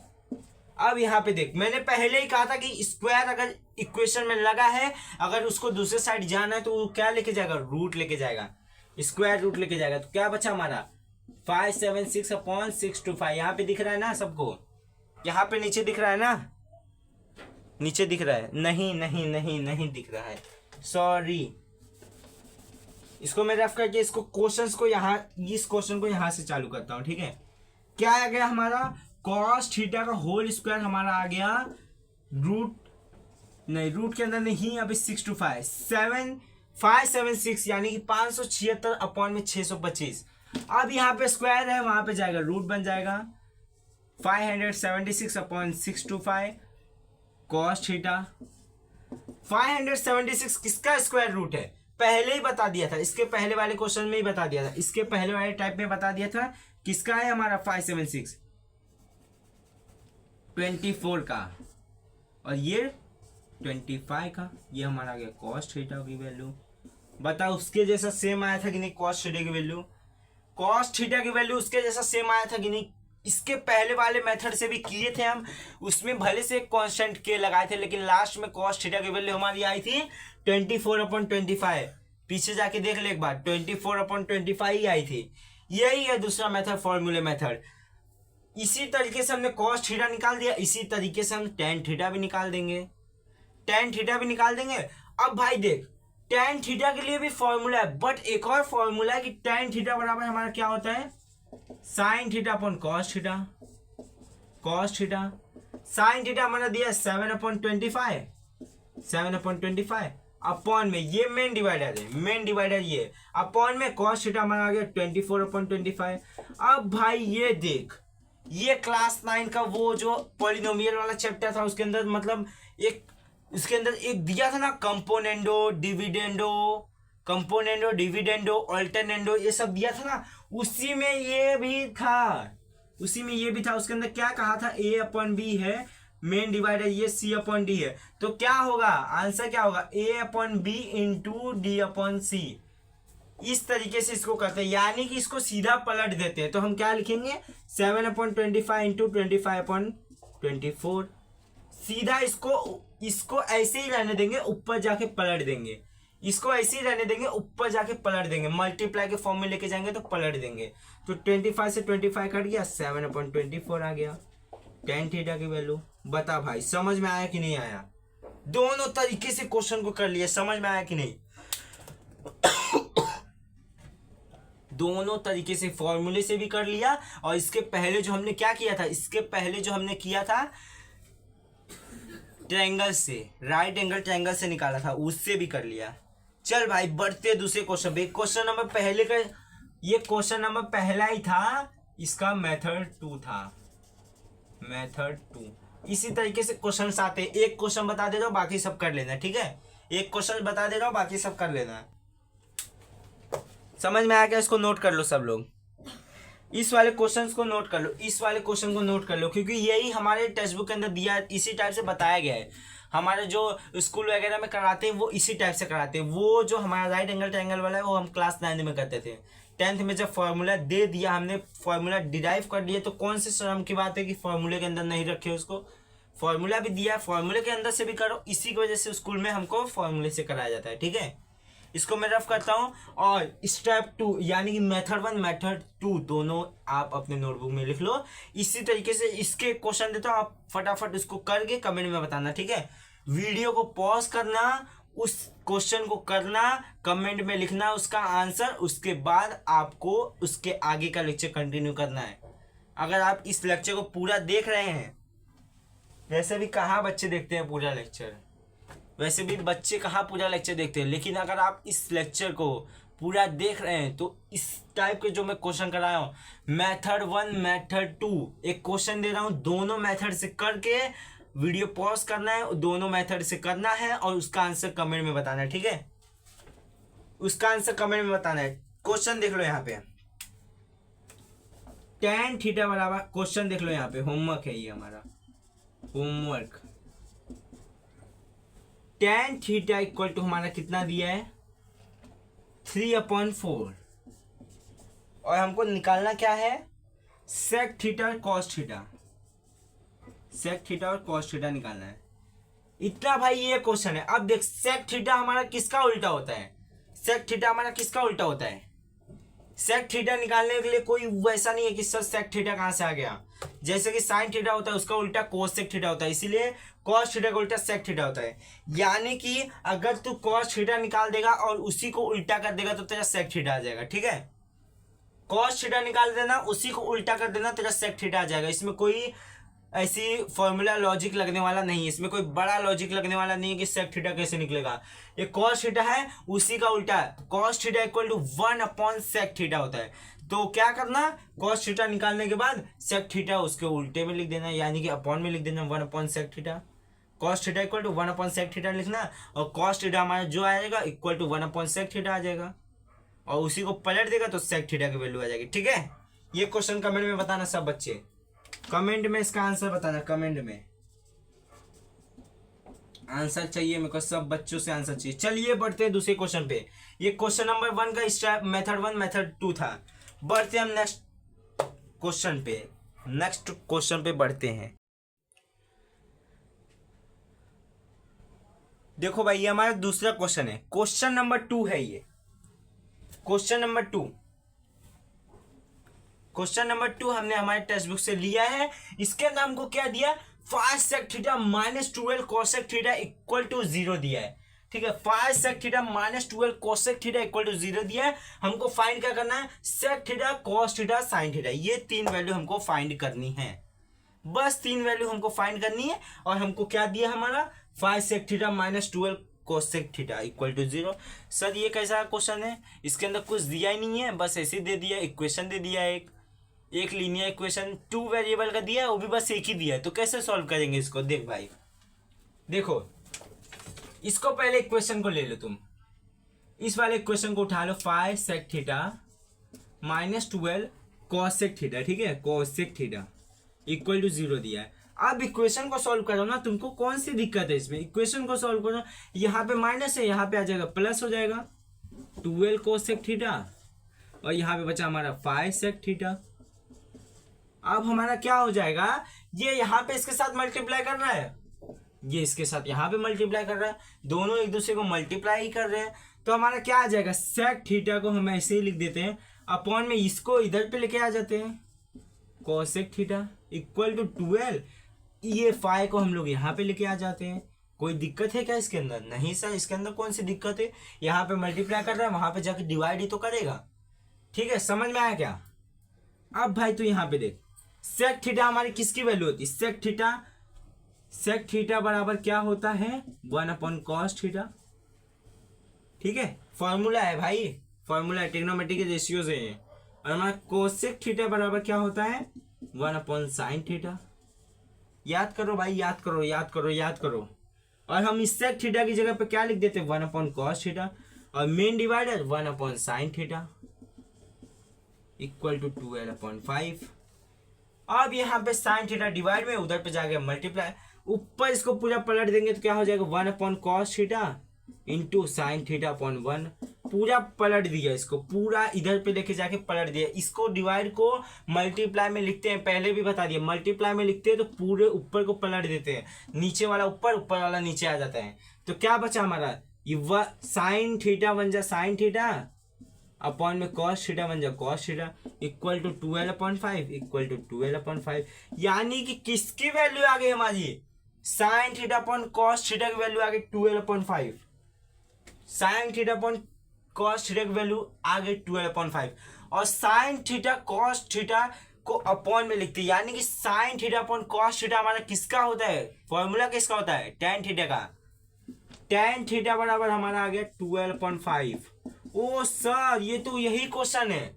A: अब यहाँ पे देख, मैंने पहले ही कहा था कि स्क्वायर अगर इक्वेशन में लगा है, अगर उसको दूसरे साइड जाना है तो वो क्या लेके जाएगा, रूट लेके जाएगा, स्क्वायर रूट लेके जाएगा। तो क्या बचा हमारा 576 अपॉन 625। यहाँ पे दिख रहा है ना सबको, यहाँ पे नीचे दिख रहा है ना, नीचे दिख रहा है, नहीं दिख रहा है, सॉरी। इसको मैं रफ करके इसको क्वेश्चंस को यहाँ, इस क्वेश्चन को यहाँ से चालू करता हूँ। ठीक है, क्या आ गया हमारा कॉस थीटा का होल स्क्वायर हमारा आ गया रूट के अंदर नहीं, अभी 576 यानी कि 576 अपॉन में 625। अब यहाँ पे स्क्वायर है, वहां पे जाएगा रूट बन जाएगा 576 अपॉन 625 कॉस थीटा। 576 किसका स्क्वायर रूट है, पहले ही बता दिया था, इसके पहले वाले क्वेश्चन में ही बता दिया था, इसके पहले वाले टाइप में बता दिया था। किसका है हमारा 576 24 का, और ये 25 का, ये हमारा आ गया कॉस थीटा की वैल्यू। बताओ उसके जैसा सेम आया था कि नहीं, कॉस थीटा की वैल्यू उसके जैसा सेम आया था कि नहीं। इसके पहले वाले मेथड से भी किए थे हम, उसमें भले से कांस्टेंट के लगाए थे, लेकिन लास्ट में कॉस थीटा की वैल्यू हमारी आई थी 24/25। पीछे जाके देख ले एक बार, 24/25 ही आई थी। यही है दूसरा मेथड, फॉर्मूले मेथड। इसी तरीके से हमने कॉस थीटा निकाल दिया, इसी तरीके से हम टेन थीटा भी निकाल देंगे, अब भाई देख, टेन थीटा के लिए भी फॉर्मूला है, बट एक और फॉर्मूला है कि टेन थीटा बराबर हमारा क्या होता है, sign theta upon cos theta. Sine theta हमारा दिया 7/25 अपॉन में, ये मेन डिवाइडर ये, अपॉन में कॉस थीटा हमारा आ गया 24/25। अब भाई ये देख, ये क्लास 9 का वो जो पॉलिनोमियल वाला चैप्टर था, उसके अंदर मतलब उसके अंदर एक दिया था ना, कंपोनेंडो डिविडेंडो अल्टरनेंडो, ये सब दिया था ना, उसी में ये भी था। उसके अंदर क्या कहा था, A/B है मेन डिवाइडर, ये C/D है, तो क्या होगा आंसर, क्या होगा A/B इंटू D/C। इस तरीके से इसको करते हैं, यानी कि इसको सीधा पलट देते हैं। तो हम क्या लिखेंगे 7/25 इंटू 25/24। सीधा इसको ऐसे ही रहने देंगे, ऊपर जाके पलट देंगे, मल्टीप्लाई के फॉर्म में लेके जाएंगे तो पलट देंगे। तो 25 से 25 कट गया, 7/24 आ गया टेन थीटा की वैल्यू। बता भाई समझ में आया कि नहीं आया, दोनों तरीके से क्वेश्चन को कर लिया, समझ में आया कि नहीं। दोनों तरीके से फॉर्मूले से भी कर लिया, और इसके पहले जो हमने क्या किया था, ट्रायंगल से, राइट एंगल ट्रायंगल से निकाला था, उससे भी कर लिया। चल भाई बढ़ते दूसरे क्वेश्चन पे। क्वेश्चन नंबर पहले का, ये क्वेश्चन नंबर पहला ही था, इसका मेथड 2 था, मेथड 2। इसी तरीके से क्वेश्चन आते हैं, एक क्वेश्चन बता दे रहा हूं, बाकी सब कर लेना, ठीक है। एक क्वेश्चन बता दे रहा हूं, बाकी सब कर लेना। समझ में आया क्या, इसको नोट कर लो सब लोग, इस वाले क्वेश्चन को नोट कर लो, क्योंकि यही हमारे टेक्स्ट बुक के अंदर दिया है, इसी टाइप से बताया गया है। हमारे जो स्कूल वगैरह में कराते हैं वो इसी टाइप से कराते हैं। वो जो हमारा राइट एंगल ट्रायंगल वाला है वो हम क्लास 9 में करते थे। 10th में जब फॉर्मूला दे दिया, हमने फॉर्मूला डिराइव कर लिया, तो कौन से शर्म की बात है कि फॉर्मूले के अंदर नहीं रखे उसको। फॉर्मूला भी दिया, फॉर्मूले के अंदर से भी करो, इसी की वजह से स्कूल में हमको फॉर्मूले से कराया जाता है। ठीक है, इसको मैं रफ करता हूँ। और स्टेप 2 यानी कि मेथड 1 मेथड 2 दोनों आप अपने नोटबुक में लिख लो। इसी तरीके से इसके क्वेश्चन देता हूँ, आप फटाफट इसको करके कमेंट में बताना। ठीक है, वीडियो को पॉज करना, उस क्वेश्चन को करना, कमेंट में लिखना उसका आंसर, उसके बाद आपको उसके आगे का लेक्चर कंटिन्यू करना है। अगर आप इस लेक्चर को पूरा देख रहे हैं, वैसे भी कहाँ बच्चे देखते हैं पूरा लेक्चर, वैसे भी बच्चे कहाँ पूरा लेक्चर देखते हैं, लेकिन अगर आप इस लेक्चर को पूरा देख रहे हैं तो इस टाइप के जो मैं क्वेश्चन कराया हूँ, मेथड 1 मेथड 2, एक क्वेश्चन दे रहा हूँ, दोनों मेथड से करके वीडियो पॉज करना है, दोनों मेथड से करना है और उसका आंसर कमेंट में बताना है। ठीक है, उसका आंसर कमेंट में बताना है। क्वेश्चन देख लो यहाँ पे, tan थीटा बराबर, क्वेश्चन देख लो यहाँ पे, होमवर्क है ये हमारा homework. tan theta equal to हमारा कितना दिया है 3/4, और हमको निकालना क्या है sec थीटा और cos थीटा, sec थीटा और cos थीटा निकालना है। इतना भाई ये क्वेश्चन है। अब देख sec थीटा हमारा किसका उल्टा होता है, sec थीटा हमारा किसका उल्टा होता है। sec थीटा निकालने के लिए कोई वैसा नहीं है कि सर sec थीटा कहां से आ गया, जैसे कि sin थीटा होता है उसका उल्टा cos sec थीटा होता है, इसीलिए cos थीटा का उल्टा sec थीटा होता है। यानी कि अगर तू cos थीटा निकाल देगा और उसी को उल्टा कर देगा तो तेरा sec थीटा आ जाएगा। ठीक है, cos थीटा निकाल देना, उसी को उल्टा कर देना, तेरा sec थीटा आ जाएगा। इसमें कोई ऐसी फॉर्मूला लॉजिक लगने वाला नहीं है, इसमें कोई बड़ा लॉजिक लगने वाला नहीं है कि sec थीटा कैसे निकलेगा। ये cos थीटा है, उसी का उल्टा cos theta equal to 1/sec theta होता है। तो क्या करना, cos थीटा निकालने के बाद sec थीटा उसके उल्टे में लिख देना, यानी कि अपॉन में लिख देना 1/sec theta. cos theta equal to 1/sec theta लिखना, और cos थीटा हमारा जो आएगा इक्वल टू 1/sec थीटा आ जाएगा, और उसी को पलट देगा तो sec थीटा की वैल्यू आ जाएगी। ठीक है, ये क्वेश्चन कमेंट में बताना सब बच्चे, कमेंट में इसका आंसर बताना, कमेंट में आंसर चाहिए मेरे को, सब बच्चों से आंसर चाहिए। चलिए बढ़ते हैं दूसरे क्वेश्चन पे। ये क्वेश्चन नंबर 1 का स्टेप मेथड 1 मेथड 2 था। बढ़ते हैं हम नेक्स्ट क्वेश्चन पे बढ़ते हैं। देखो भाई, ये हमारा दूसरा क्वेश्चन है, क्वेश्चन नंबर 2 है ये, क्वेश्चन नंबर 2 हमने हमारे टेक्स्ट बुक से लिया है। इसके अंदर हमको क्या दिया, 5 sec theta minus 12 cos sec theta equal to 0 दिया है। ठीक है, 5 sec theta minus 12 cos sec theta equal to 0 दिया है। हमको फाइंड क्या करना है, sec theta cos theta sin theta, ये 3 वैल्यू हमको फाइंड करनी है, बस 3 वैल्यू हमको फाइंड करनी है। और हमको क्या दिया हमारा 5 sec theta minus 12 cos sec theta equal to 0। Sir ये कैसा क्वेश्चन है, इसके अंदर कुछ दिया ही नहीं है, बस ऐसे दे दिया, इक्वेशन दे दिया, एक लीनियर इक्वेशन 2 वेरिएबल का दिया है, वो भी बस एक ही दिया है। तो कैसे सॉल्व करेंगे इसको, देख भाई, देखो इसको पहले इक्वेशन को ले लो तुम, इस वाले इक्वेशन को उठा लो, 5 sec theta minus 12 cos sec theta, ठीक है, cos sec theta equal to 0 दिया है। अब इक्वेशन को सॉल्व करो ना, तुमको कौन सी दिक्कत है इसमें, इक्वेशन को सॉल्व करो, यहाँ पे माइनस है, यहाँ पे आ जाएगा प्लस हो जाएगा 12 cos sec थीटा, और यहाँ पे बचा हमारा 5 sec थीटा। अब हमारा क्या हो जाएगा, ये यहाँ पे इसके साथ मल्टीप्लाई कर रहा है, ये इसके साथ यहाँ पे मल्टीप्लाई कर रहा है, दोनों एक दूसरे को मल्टीप्लाई ही कर रहे हैं। तो हमारा क्या आ जाएगा, sec थीटा को हम ऐसे ही लिख देते हैं, अपॉन में इसको इधर पे लेके आ जाते हैं, cos sec theta equal to 12, ये 5 को हम लोग यहाँ पे लेके आ जाते हैं। कोई दिक्कत है क्या इसके अंदर, नहीं सर, इसके अंदर कौन सी दिक्कत है, यहाँ पे मल्टीप्लाई कर रहा है, वहां पे जाके डिवाइड ही तो करेगा। ठीक है, समझ में आया क्या। अब भाई तू यहाँ पे देख, sec थीटा हमारी किसकी वैल्यू होती है, sec थीटा बराबर क्या होता है 1/cos थीटा। ठीक है, फॉर्मूला है भाई, फॉर्मूला है, ट्रिग्नोमेट्री के रेशियो से है। और हमारा cosec थीटा बराबर क्या होता है 1/sin थीटा। याद करो भाई, याद करो, याद करो, याद करो। और हम इस sec थीटा की जगह पे क्या लिख देते हैं 1/cos थीटा, और main divider 1/sin theta equal to 12/5। अब यहाँ पे sin थीटा डिवाइड में, उधर पे जाके मल्टीप्लाई, ऊपर इसको पूरा पलट देंगे तो क्या हो जाएगा 1/cos theta into sine theta upon 1। पूरा पलट दिया इसको, पूरा इधर पे लेके जाके पलट दिया इसको। डिवाइड को मल्टीप्लाई में लिखते हैं, पहले भी बता दिया, मल्टीप्लाई में लिखते हैं तो पूरे ऊपर को पलट देते हैं, नीचे वाला ऊपर, ऊपर वाला नीचे आ जाता है। तो क्या बचा हमारा, ये साइन थीटा बन जा साइन थीटा अपॉन में कॉस थीटा बन जा cos theta equal to 12/5 equal to 12/5। यानी कि किसकी वैल्यू आ गई हमारी, sine theta upon cos theta की वैल्यू आ गई 12/5। Sine theta upon cos theta की वैल्यू आ गई 12/5 और साइन थीटा कॉस थीटा को अपॉन में लिखते हैं, यानी कि sine theta upon cos theta हमारा किसका होता है, फॉर्मूला किसका होता है, tan थीटा का। tan थीटा बराबर हमारा आ गया 12/5। ओ सर ये तो यही क्वेश्चन है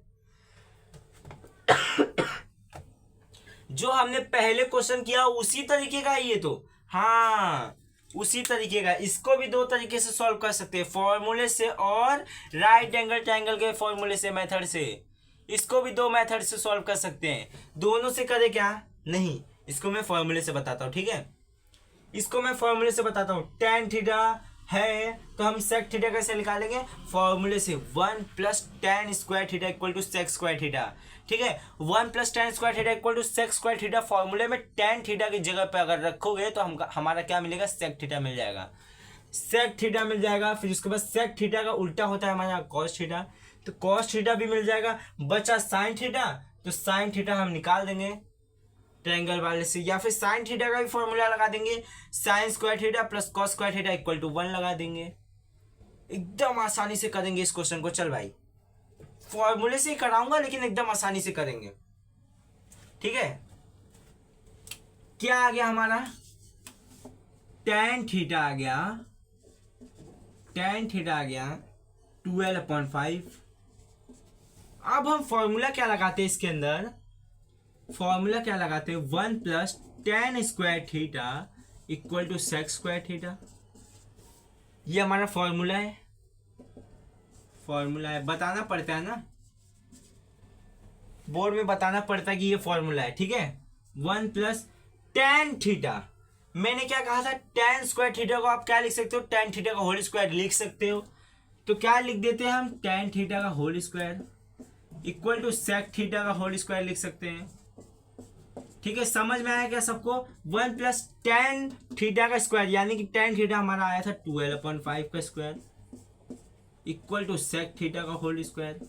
A: जो हमने पहले क्वेश्चन किया उसी तरीके का ये तो, हाँ उसी तरीके का। इसको भी दो तरीके से सॉल्व कर सकते हैं, फॉर्मूले से और राइट एंगल ट्रायंगल के फॉर्मूले से, मेथड से। इसको भी दो मेथड से सॉल्व कर सकते हैं, दोनों से करे क्या नहीं, इसको मैं फॉर्मूले से बताता हूँ, ठीक है। इसको मैं फॉर्मूले से बताता हूँ, tan थीटा है तो हम sec थीटा कैसे निकालेंगे, फॉर्मूले से 1 + tan square theta equal to sec square theta, ठीक है। 1 + tan square theta equal to sec square theta फॉर्मूले में tan थीटा की जगह पे अगर रखोगे तो हमारा क्या मिलेगा, sec थीटा मिल जाएगा, sec थीटा मिल जाएगा। फिर उसके बाद sec थीटा का उल्टा होता है हमारा cos थीटा, तो cos थीटा भी मिल जाएगा। बचा sin थीटा, तो sin थीटा हम निकाल देंगे ट्रायंगल वाले से, या फिर साइन थीटा का भी फॉर्मूला लगा देंगे, sine square theta plus cos square theta equal to 1 लगा देंगे। एकदम आसानी से करेंगे इस क्वेश्चन को। चल भाई फॉर्मूले से ही कराऊंगा लेकिन एकदम आसानी से करेंगे, ठीक है। क्या आ गया हमारा, tan थीटा आ गया, tan थीटा आ गया 12/5। अब हम फॉर्मूला क्या लगाते हैं इसके अंदर, फॉर्मूला क्या लगाते हैं, 1 + tan square theta equal to sec square theta. ये हमारा फॉर्मूला है, फॉर्मूला है, बताना पड़ता है ना, बोर्ड में बताना पड़ता है कि ये फॉर्मूला है, ठीक है। 1 + tan थीटा, मैंने क्या कहा था, tan स्क्वायर थीटा को आप क्या लिख सकते हो, tan थीटा का होल स्क्वायर लिख सकते हो। तो क्या लिख देते हैं हम, tan थीटा का whole square equal to sec theta का होल स्क्वायर लिख सकते हैं, ठीक है। समझ में आया क्या सबको, 1 + tan थीटा का स्क्वायर, यानी कि tan थीटा हमारा आया था 12/5 का square equal to sec theta का होल स्क्वायर।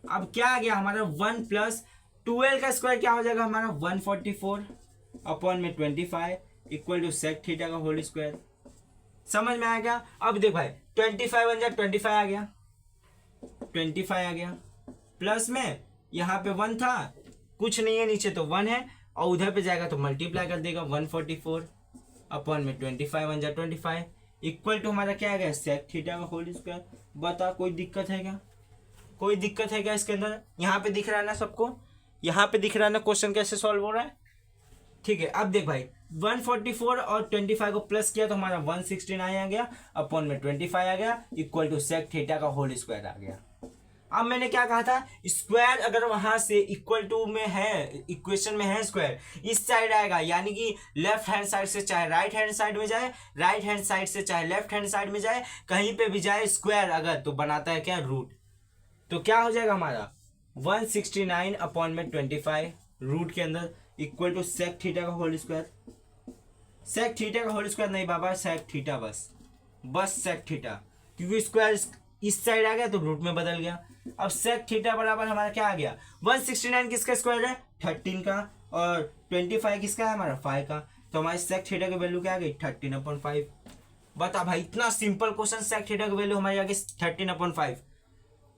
A: अब क्या आ गया हमारा, 1 + 12 का स्क्वायर क्या हो जाएगा हमारा, 144/25 इक्वल टू sec थीटा का होल स्क्वायर। समझ में आया क्या। अब देख भाई 25 बन जाए, 25 आ गया, 25 आ गया, प्लस में यहाँ पे 1 था, कुछ नहीं है नीचे तो 1 है, और उधर पे जाएगा तो मल्टीप्लाई कर देगा, 144/25 बन जाए 25 इक्वल टू हमारा क्या आ गया, sec थीटा का होल स्क्वायर। बता कोई दिक्कत है क्या, कोई दिक्कत है क्या इसके अंदर, यहाँ पे दिख रहा है ना सबको, यहाँ पे दिख रहा है ना क्वेश्चन कैसे सॉल्व हो रहा है, ठीक है। अब देख भाई 144 और 25 को प्लस किया तो हमारा 169 आ गया, अपॉन में 25 आ गया इक्वल टू sec थीटा का होल स्क्वायर आ गया। अब मैंने क्या कहा था, स्क्वायर अगर वहां से इक्वल टू में है, इक्वेशन में है स्क्वायर, इस साइड आएगा, यानी कि लेफ्ट हैंड साइड से चाहे राइट हैंड साइड में जाए, राइट हैंड साइड से चाहे लेफ्ट हैंड साइड में जाए, कहीं पे भी जाए स्क्वायर अगर, तो बनाता है क्या, रूट। तो क्या हो जाएगा हमारा 169 अपॉन में 25 रूट के अंदर इक्वल टू sec थीटा का होल स्क्वायर। sec थीटा का होल स्क्वायर नहीं बाबा, sec थीटा बस sec थीटा, क्योंकि स्क्वायर इस साइड आ गया तो रूट में बदल गया। अब sec थीटा बराबर हमारा क्या आ गया, 169 किसका स्क्वायर है, 13 का, और 25 किसका है हमारा, 5 का। तो हमारे sec थीटा की वैल्यू क्या आ गई, 13/5। बता भाई इतना सिंपल क्वेश्चन, sec थीटा की वैल्यू हमारी आ गई 13/5।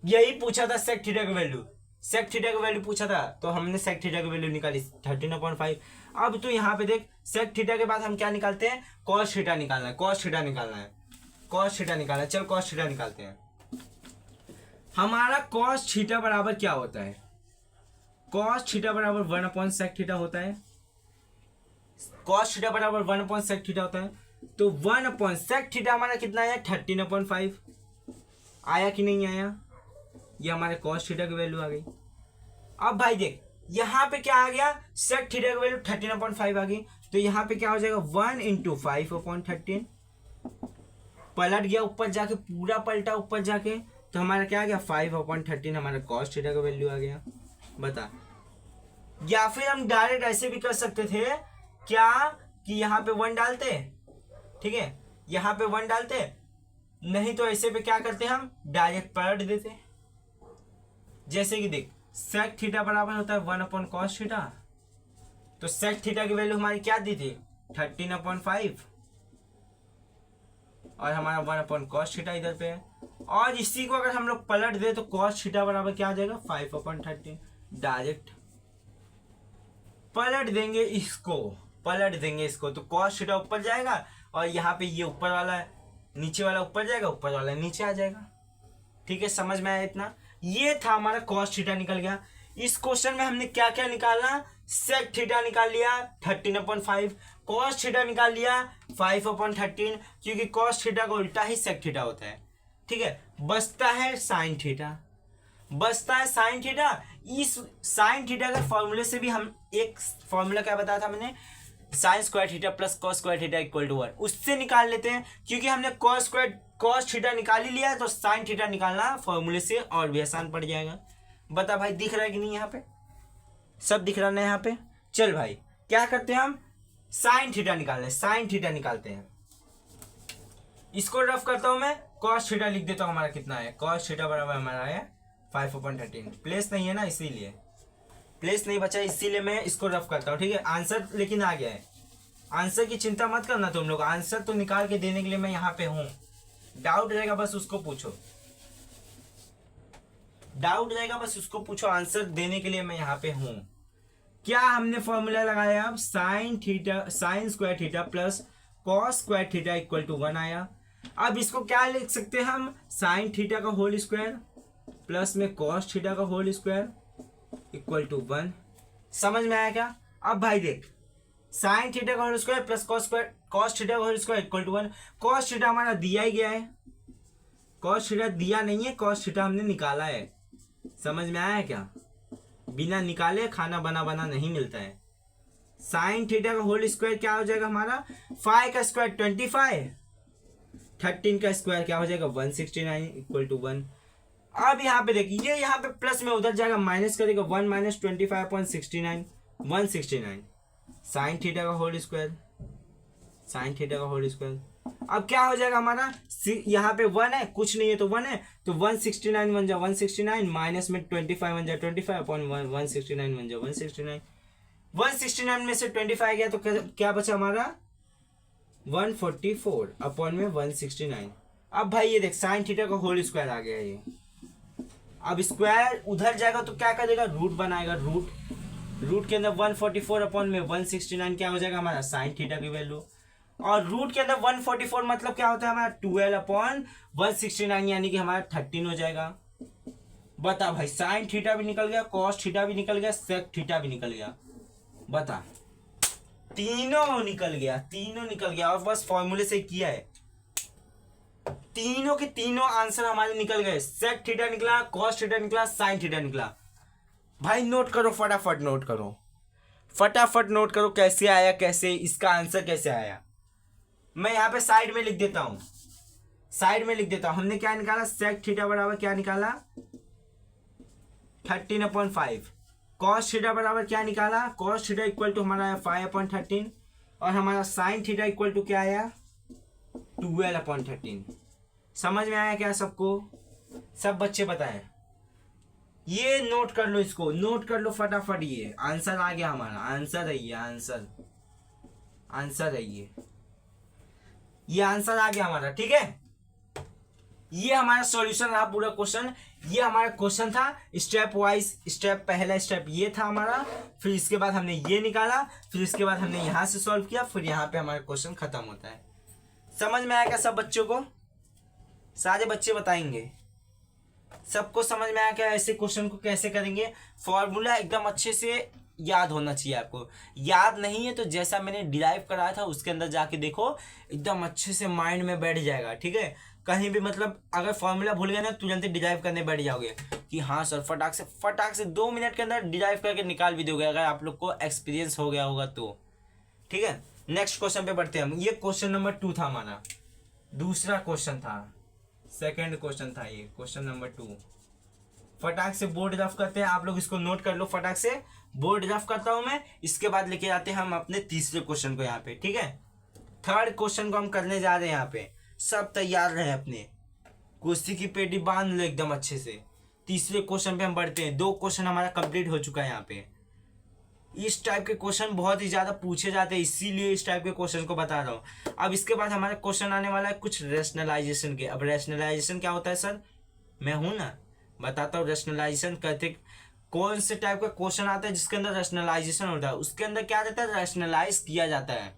A: यही पूछा था sec थीटा की वैल्यू, sec थीटा की वैल्यू पूछा था तो हमने sec थीटा की वैल्यू निकाली 13/5। अब तो यहाँ पे देख sec थीटा के बाद हम क्या निकालते हैं, cos थीटा निकालना है, cos थीटा निकालना है, cos थीटा निकालना है। चल cos थीटा निकालते हैं। हमारा cos थीटा बराबर क्या होता है, cos थीटा बराबर 1/sec थीटा होता है, cos थीटा बराबर 1/sec थीटा होता है। तो 1/sec थीटा हमारा कितना आया, 13/5 आया कि नहीं आया, ये हमारे cos थीटा की वैल्यू आ गई। अब भाई देख यहाँ पे क्या आ गया, सेक थीटा की वैल्यू 13/5 आ गई, तो यहाँ पे क्या हो जाएगा 1 × 5/13, पलट गया ऊपर जाके, पूरा पलटा ऊपर जाके, तो हमारा क्या आ गया 5/13 हमारा कॉस थीटा का वैल्यू आ गया। बता, या फिर हम डायरेक्ट ऐसे भी कर सकते थे क्या कि यहाँ पे 1 डालते, ठीक है, यहाँ पे 1 डालते, नहीं तो ऐसे पे क्या करते हम डायरेक्ट पलट देते। जैसे कि देख सेक थीटा बराबर होता है 1/cos थीटा, तो सेक थीटा की वैल्यू हमारी क्या दी थी 13/5 और हमारा 1/cos थीटा इधर पे है, और इसी को अगर हम लोग पलट दे तो cos थीटा बराबर क्या आ जाएगा 5/13। डायरेक्ट पलट देंगे इसको, पलट देंगे इसको, तो cos थीटा ऊपर जाएगा और यहाँ पे ये ऊपर वाला है, नीचे वाला ऊपर जाएगा, ऊपर वाला नीचे आ जाएगा। ठीक है, समझ में आया इतना। ये था हमारा cos थीटा निकल गया। इस क्वेश्चन में हमने क्या क्या निकालना, सेक थीटा निकाल लिया 13/5, cos थीटा निकाल लिया 5/13, क्योंकि cos थीटा का उल्टा ही सेक थीटा होता है। ठीक है, बचता है साइन थीटा, बचता है साइन थीटा। इस साइन थीटा के फॉर्मूले से भी हम एक फॉर्मूला क्या बताया था मैंने, sine square theta plus cos square theta equal to 1, उससे निकाल लेते हैं, क्योंकि हमने कॉस थीटा निकाल ही लिया है, तो साइन थीटा निकालना फॉर्मूले से और भी आसान पड़ जाएगा। बता भाई, दिख रहा है कि नहीं, यहाँ पे सब दिख रहा है ना यहाँ पे। चल भाई, क्या करते हैं हम, साइन थीटा निकालना है, साइन थीटा निकालते हैं। इसको रफ करता हूं मैं, कॉस थीटा लिख देता हूं, हमारा कितना है, कॉस थीटा बराबर हमारा है 5/13। प्लेस नहीं है ना, इसीलिए प्लेस नहीं बचा, इसीलिए मैं इसको रफ करता हूँ। ठीक है, आंसर लेकिन आ गया है, आंसर की चिंता मत करना तुम लोग, आंसर तो निकाल के देने के लिए मैं यहाँ पे हूँ। डाउट रहेगा बस उसको पूछो, डाउट रहेगा बस उसको पूछो, आंसर देने के लिए मैं यहाँ पे हूँ। क्या हमने फॉर्मूला लगाया अब, sine theta, sine square theta plus cos square theta equal to 1 आया। अब इसको क्या लिख सकते हैं हम, साइन थीटा का होल स्क्वायर प्लस में कॉस थीटा का होल स्क्वायर इक्वल टू 1। समझ में आया क्या। अब भाई देख, साइन थीटा का whole square plus cos theta का whole square equal to 1। Cos theta हमारा दिया ही गया है, कॉस थीटा दिया नहीं है, कॉस थीटा हमने निकाला है। समझ में आया क्या, बिना निकाले खाना बना बना नहीं मिलता है। साइन थीटा का होल स्क्वायर क्या हो जाएगा हमारा, 5 का स्क्वायर 25, 13 का स्क्वायर क्या हो जाएगा 169 इक्वल टू 1। अब यहाँ पे देखिए, ये यहाँ पे प्लस में उधर जाएगा, माइनस करेगा 1 - 25.69 169 साइन थीटा का होल स्क्वायर, साइन थीटा का होल स्क्वायर। अब क्या हो जाएगा हमारा, यहाँ पे 1 है, कुछ नहीं है तो 1 है, तो 169 बन जाए 169, माइनस में 25 बन जाए 25 अपॉन 169 बन जाए 169। 169 में से 25 गया तो क्या बचा हमारा 144 अपॉन में 169। अब भाई ये देख, साइन थीटा का होल स्क्वायर आ गया ये। अब स्क्वायर उधर जाएगा तो क्या करेगा, रूट बनाएगा, रूट के अंदर 144 अपॉन में 169 क्या हो जाएगा हमारा साइन थीटा की वैल्यू, और रूट के अंदर 144 मतलब क्या होता है हमारा 12 अपॉन 169, यानी कि हमारा 13 हो जाएगा। बता भाई, साइन थीटा भी निकल गया, कॉस थीटा भी निकल गया, सेक थीटा भी निकल गया। बता, तीनों निकल गया, तीनों निकल गया, और बस फॉर्मूले से किया है, तीनों के तीनों आंसर हमारे निकल गए। सेक थीटा निकला, कॉस थीटा निकला, साइन थीटा निकला। भाई नोट करो, फटाफट नोट करो, फटाफट नोट करो, कैसे आया, कैसे इसका आंसर कैसे आया। मैं यहाँ पे साइड में लिख देता हूं, साइड में लिख देता हूं। हमने क्या निकाला, सेक थीटा बराबर क्या निकाला 13/5। कॉस थीटा बराबर क्या निकाला, कॉस थीटा इक्वल टू हमारा 5/13, और हमारा साइन थीटा इक्वल टू क्या आया 12/13। समझ में आया क्या सबको, सब बच्चे बताएं। ये नोट कर लो, इसको नोट कर लो फटाफट, ये आंसर आ गया हमारा, आंसर है ये, आंसर आंसर है ये आंसर आ गया हमारा। ठीक है, ये हमारा सॉल्यूशन रहा पूरा क्वेश्चन। ये हमारा क्वेश्चन था स्टेप वाइज, स्टेप पहला स्टेप ये था हमारा, फिर इसके बाद हमने ये निकाला, फिर इसके बाद हमने यहां से सॉल्व किया, फिर यहाँ पे हमारा क्वेश्चन खत्म होता है। समझ में आया क्या सब बच्चों को, सारे बच्चे बताएंगे, सबको समझ में आया क्या ऐसे क्वेश्चन को कैसे करेंगे। फॉर्मूला एकदम अच्छे से याद होना चाहिए आपको, याद नहीं है तो जैसा मैंने डिराइव कराया था उसके अंदर जाके देखो, एकदम अच्छे से माइंड में बैठ जाएगा। ठीक है, कहीं भी मतलब अगर फॉर्मूला भूल गए ना तुरंत डिराइव करने बैठ जाओगे, कि हाँ सर फटाक से 2 मिनट के अंदर डिराइव करके निकाल भी दोगे, अगर आप लोग को एक्सपीरियंस हो गया होगा तो। ठीक है, नेक्स्ट क्वेश्चन पे बढ़ते हैं हम। ये क्वेश्चन नंबर 2 था हमारा, दूसरा क्वेश्चन था, सेकंड क्वेश्चन था ये, क्वेश्चन नंबर 2। फटाक से बोर्ड रफ करते हैं, आप लोग इसको नोट कर लो, फटाक से बोर्ड रफ करता हूं मैं, इसके बाद लेके आते हैं हम अपने तीसरे क्वेश्चन को यहाँ पे। ठीक है, थर्ड क्वेश्चन को हम करने जा रहे हैं यहाँ पे, सब तैयार रहे अपने, कुर्सी की पेटी बांध लो एकदम अच्छे से। तीसरे क्वेश्चन पे हम बढ़ते हैं, 2 क्वेश्चन हमारा कंप्लीट हो चुका है यहाँ पे। इस टाइप के क्वेश्चन बहुत ही ज्यादा पूछे जाते हैं, इसीलिए इस टाइप के क्वेश्चन को बता रहा हूँ। अब इसके बाद हमारा क्वेश्चन आने वाला है कुछ रेशनलाइजेशन के। अब रेशनलाइजेशन क्या होता है सर, मैं हूं ना, बताता हूँ रेशनलाइजेशन करते, कौन से टाइप का क्वेश्चन आता है जिसके अंदर रेशनलाइजेशन होता है, उसके अंदर क्या रहता है, रेशनलाइज किया जाता है।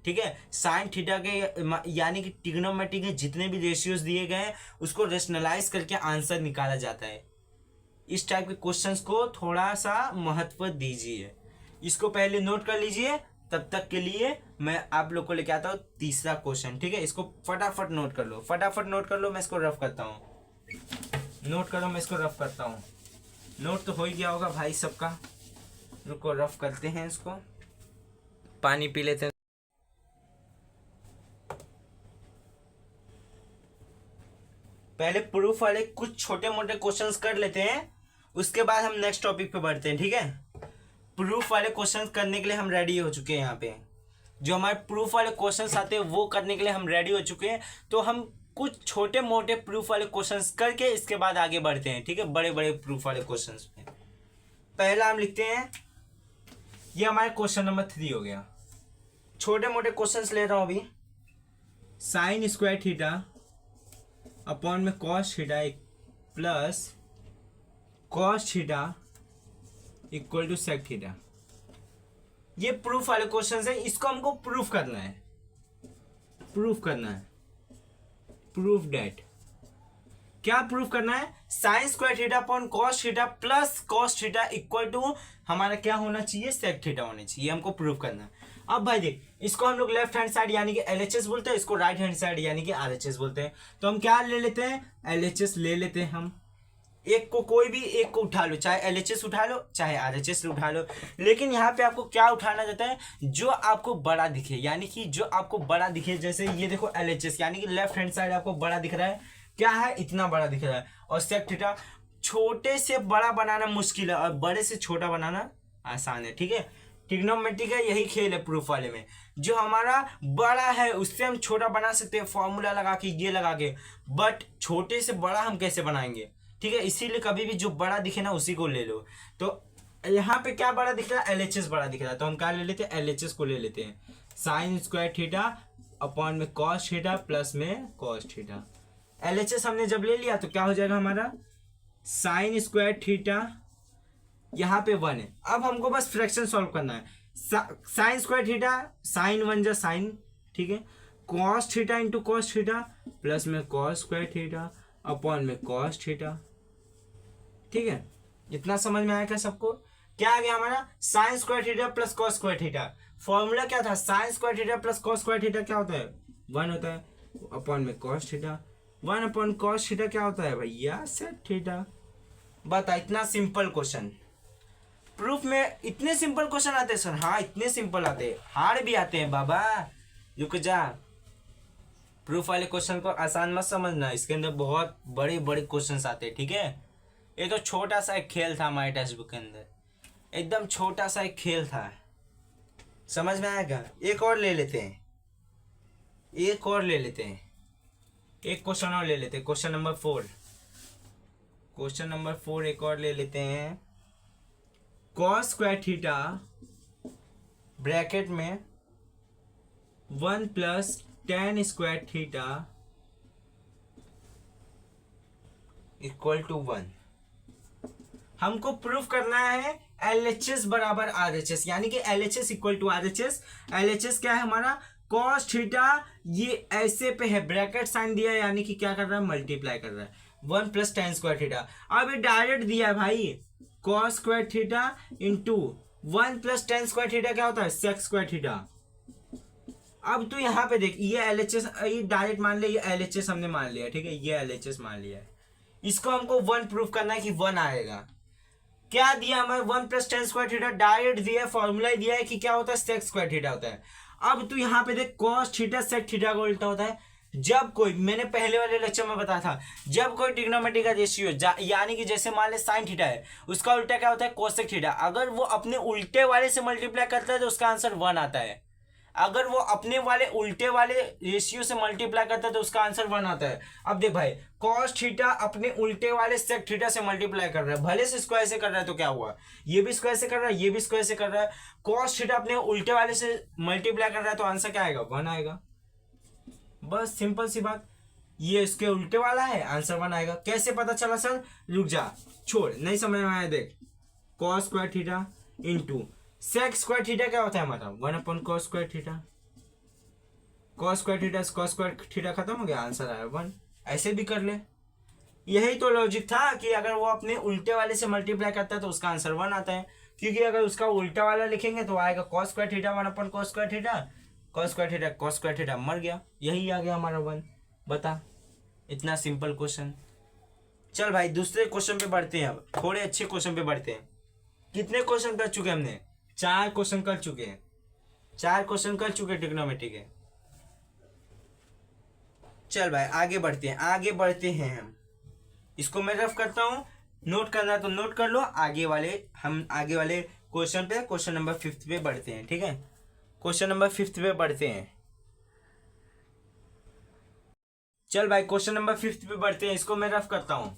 A: ठीक है, साइन थीटा के यानी कि ट्रिग्नोमेट्री के जितने भी रेशियोज दिए गए हैं उसको रेशनलाइज करके आंसर निकाला जाता है। इस टाइप के क्वेश्चंस को थोड़ा सा महत्व दीजिए, इसको पहले नोट कर लीजिए। तब तक के लिए मैं आप लोग को लेके आता हूँ तीसरा क्वेश्चन। ठीक है, इसको फटाफट नोट कर लो, फटाफट नोट कर लो, मैं इसको रफ करता हूँ। नोट करो, मैं इसको रफ करता हूँ। नोट तो हो ही गया होगा भाई सबका, रुको रफ करते हैं इसको, पानी पी लेते हैं। पहले प्रूफ वाले कुछ छोटे मोटे क्वेश्चंस कर लेते हैं, उसके बाद हम नेक्स्ट टॉपिक पे बढ़ते हैं। ठीक है, प्रूफ वाले क्वेश्चंस करने के लिए हम रेडी हो चुके हैं। यहाँ पे जो हमारे प्रूफ वाले क्वेश्चंस आते हैं वो करने के लिए हम रेडी हो चुके हैं। तो हम कुछ छोटे मोटे प्रूफ वाले क्वेश्चंस करके इसके बाद आगे बढ़ते हैं। ठीक है, बड़े बड़े प्रूफ वाले क्वेश्चंस पे पहला हम लिखते हैं, ये हमारे क्वेश्चन नंबर 3 हो गया। छोटे मोटे क्वेश्चंस ले रहा हूं अभी। साइन स्क्वायर थीटा अपॉन में cos theta plus cos theta equal to sec theta, ये प्रूफ वाले क्वेश्चन है, इसको हमको प्रूफ करना है, प्रूफ करना है, प्रूफ डेट। क्या प्रूफ करना है, sine square theta upon cos theta plus cos theta equal to हमारा क्या होना चाहिए, सेक थीटा होना चाहिए, हमको प्रूफ करना है। अब भाई देख, इसको हम लोग लेफ्ट हैंड साइड यानी कि LHS बोलते हैं, इसको राइट हैंड साइड यानी कि RHS बोलते हैं। तो हम क्या ले लेते हैं, LHS ले लेते हैं हम। एक को कोई भी एक को उठा लो, चाहे LHS उठा लो चाहे RHS उठा लो, लेकिन यहाँ पे आपको क्या उठाना जाता है, जो आपको बड़ा दिखे, यानी कि जो आपको बड़ा दिखे। जैसे ये देखो LHS यानी कि लेफ्ट हैंड साइड आपको बड़ा दिख रहा है, क्या है, इतना बड़ा दिख रहा है। और सेक थीटा, छोटे से बड़ा बनाना मुश्किल है और बड़े से छोटा बनाना आसान है। ठीक है, ट्रिग्नोमेट्री का यही खेल है प्रूफ वाले में, जो हमारा बड़ा है उससे हम छोटा बना सकते हैं फॉर्मूला लगा के, ये लगा के, बट छोटे से बड़ा हम कैसे बनाएंगे। ठीक है, इसीलिए कभी भी जो बड़ा दिखे ना उसी को ले लो। तो यहाँ पे क्या बड़ा दिख रहा है, LHS बड़ा दिख रहा है, तो हम क्या ले लेते हैं, LHS को ले लेते हैं। साइन स्क्वायर थीटा अपॉन में कॉस थीटा प्लस में कॉस थीटा, LHS हमने जब ले लिया तो क्या हो जाएगा हमारा, साइन स्क्वायर थीटा, यहाँ पे 1 है। अब हमको बस फ्रैक्शन सॉल्व करना है। साइन स्क्वायर थीटा, साइन 1 जा साइन, ठीक है, cos theta into cos theta plus में कॉस स्क्वायर थीटा अपॉन में कॉस थीटा। ठीक है, इतना समझ में आया क्या सबको। क्या आ गया हमारा, sine square theta plus cos square theta. Formula क्या था, sine square theta plus cos square theta क्या होता है, 1 होता है, अपॉन में cos theta, 1 upon cos theta क्या होता है भैया, सेक थीटा। बता, इतना सिंपल क्वेश्चन प्रूफ में, इतने सिंपल क्वेश्चन आते हैं सर। हाँ, इतने सिंपल आते हैं, हार्ड भी आते हैं बाबा, रुक जा। प्रूफ वाले क्वेश्चन को आसान मत समझना, इसके अंदर बहुत बड़े बड़े क्वेश्चंस आते हैं। ठीक है, ये तो छोटा सा एक खेल था हमारे टेक्स्ट बुक के अंदर, एकदम छोटा सा एक खेल था, समझ में आएगा। एक और ले लेते हैं, एक और ले लेते हैं, एक क्वेश्चन और ले लेते हैं, क्वेश्चन नंबर 4, क्वेश्चन नंबर 4 एक और ले लेते हैं। कॉस स्क्वायर थीटा ब्रैकेट में 1 प्लस tan square theta equal to 1। हमको प्रूफ करना है LHS बराबर RHS, यानी कि LHS equal to RHS। LHS क्या है हमारा, कॉस थीटा, ये ऐसे पे है, ब्रैकेट साइन दिया है, यानी कि क्या कर रहा है, मल्टीप्लाई कर रहा है, 1 प्लस tan स्क्वायर थीटा। अब ये डायरेक्ट दिया है भाई, कॉस स्क्वायर थीटा इंटू 1 प्लस tan स्क्वायर थीटा क्या होता है, सेक स्क्वायर थीटा। अब तो यहाँ पे देख, ये LHS, ये डायरेक्ट मान लिया, ये LHS हमने मान लिया, ठीक है, ये LHS मान लिया है, इसको हमको 1 प्रूफ करना है कि 1 आएगा। क्या दिया हमें 1 plus tan square theta, direct दिया है, फॉर्मूला दिया है कि क्या होता है सेक स्क्वायर थीटा होता है। अब तू यहाँ पे देख कॉस थीटा सेक थीटा का उल्टा होता है। जब कोई, मैंने पहले वाले लेक्चर में बताया था, जब कोई ट्रिग्नोमेट्री का रेशियो यानी कि जैसे मान ले साइन थीटा है, उसका उल्टा क्या होता है कोसेक थीटा, अगर वो अपने उल्टे वाले से मल्टीप्लाई करता है तो उसका आंसर 1 आता है। अगर वो अपने वाले उल्टे वाले रेशियो से मल्टीप्लाई करता है तो उसका आंसर 1 आता है। अब देख भाई, कॉस थीटा अपने उल्टे वाले सेक थीटा से मल्टीप्लाई कर रहा है, भले से स्क्वायर से कर रहा है तो क्या हुआ, ये भी स्क्वायर से कर रहा है, ये भी स्क्वायर से कर रहा है, कॉस थीटा अपने उल्टे वाले से मल्टीप्लाई कर रहा है तो आंसर क्या आएगा 1 आएगा। बस सिंपल सी बात, ये इसके उल्टे वाला है, आंसर 1 आएगा। कैसे पता चला सर, रुक जा, छोड़, नहीं समझ में आया, देख cos square theta into sec square theta क्या होता है हमारा 1 upon cos square theta, cos square theta cos square theta खत्म हो गया, आंसर आया 1। ऐसे भी कर ले, यही तो लॉजिक था कि अगर वो अपने उल्टे वाले से मल्टीप्लाई करता है तो उसका आंसर 1 आता है, क्योंकि अगर उसका उल्टा वाला लिखेंगे तो आएगा cos square theta 1 upon cos square theta, cos square theta मर गया, यही आ गया हमारा 1। बता, इतना सिंपल क्वेश्चन। चल भाई दूसरे क्वेश्चन पे बढ़ते हैं, अब थोड़े अच्छे क्वेश्चन पे बढ़ते हैं। कितने क्वेश्चन कर चुके हमने, 4 क्वेश्चन कर चुके हैं, 4 क्वेश्चन कर चुके ट्रिग्नोमेट्री के। चल भाई आगे बढ़ते हैं हम। इसको मैं रफ करता हूँ, नोट करना तो नोट कर लो, आगे वाले क्वेश्चन पे, क्वेश्चन नंबर 5 पे बढ़ते हैं, ठीक है। क्वेश्चन नंबर 5 पे बढ़ते हैं। चल भाई क्वेश्चन नंबर 5 पे बढ़ते हैं, इसको मैं रफ करता हूँ।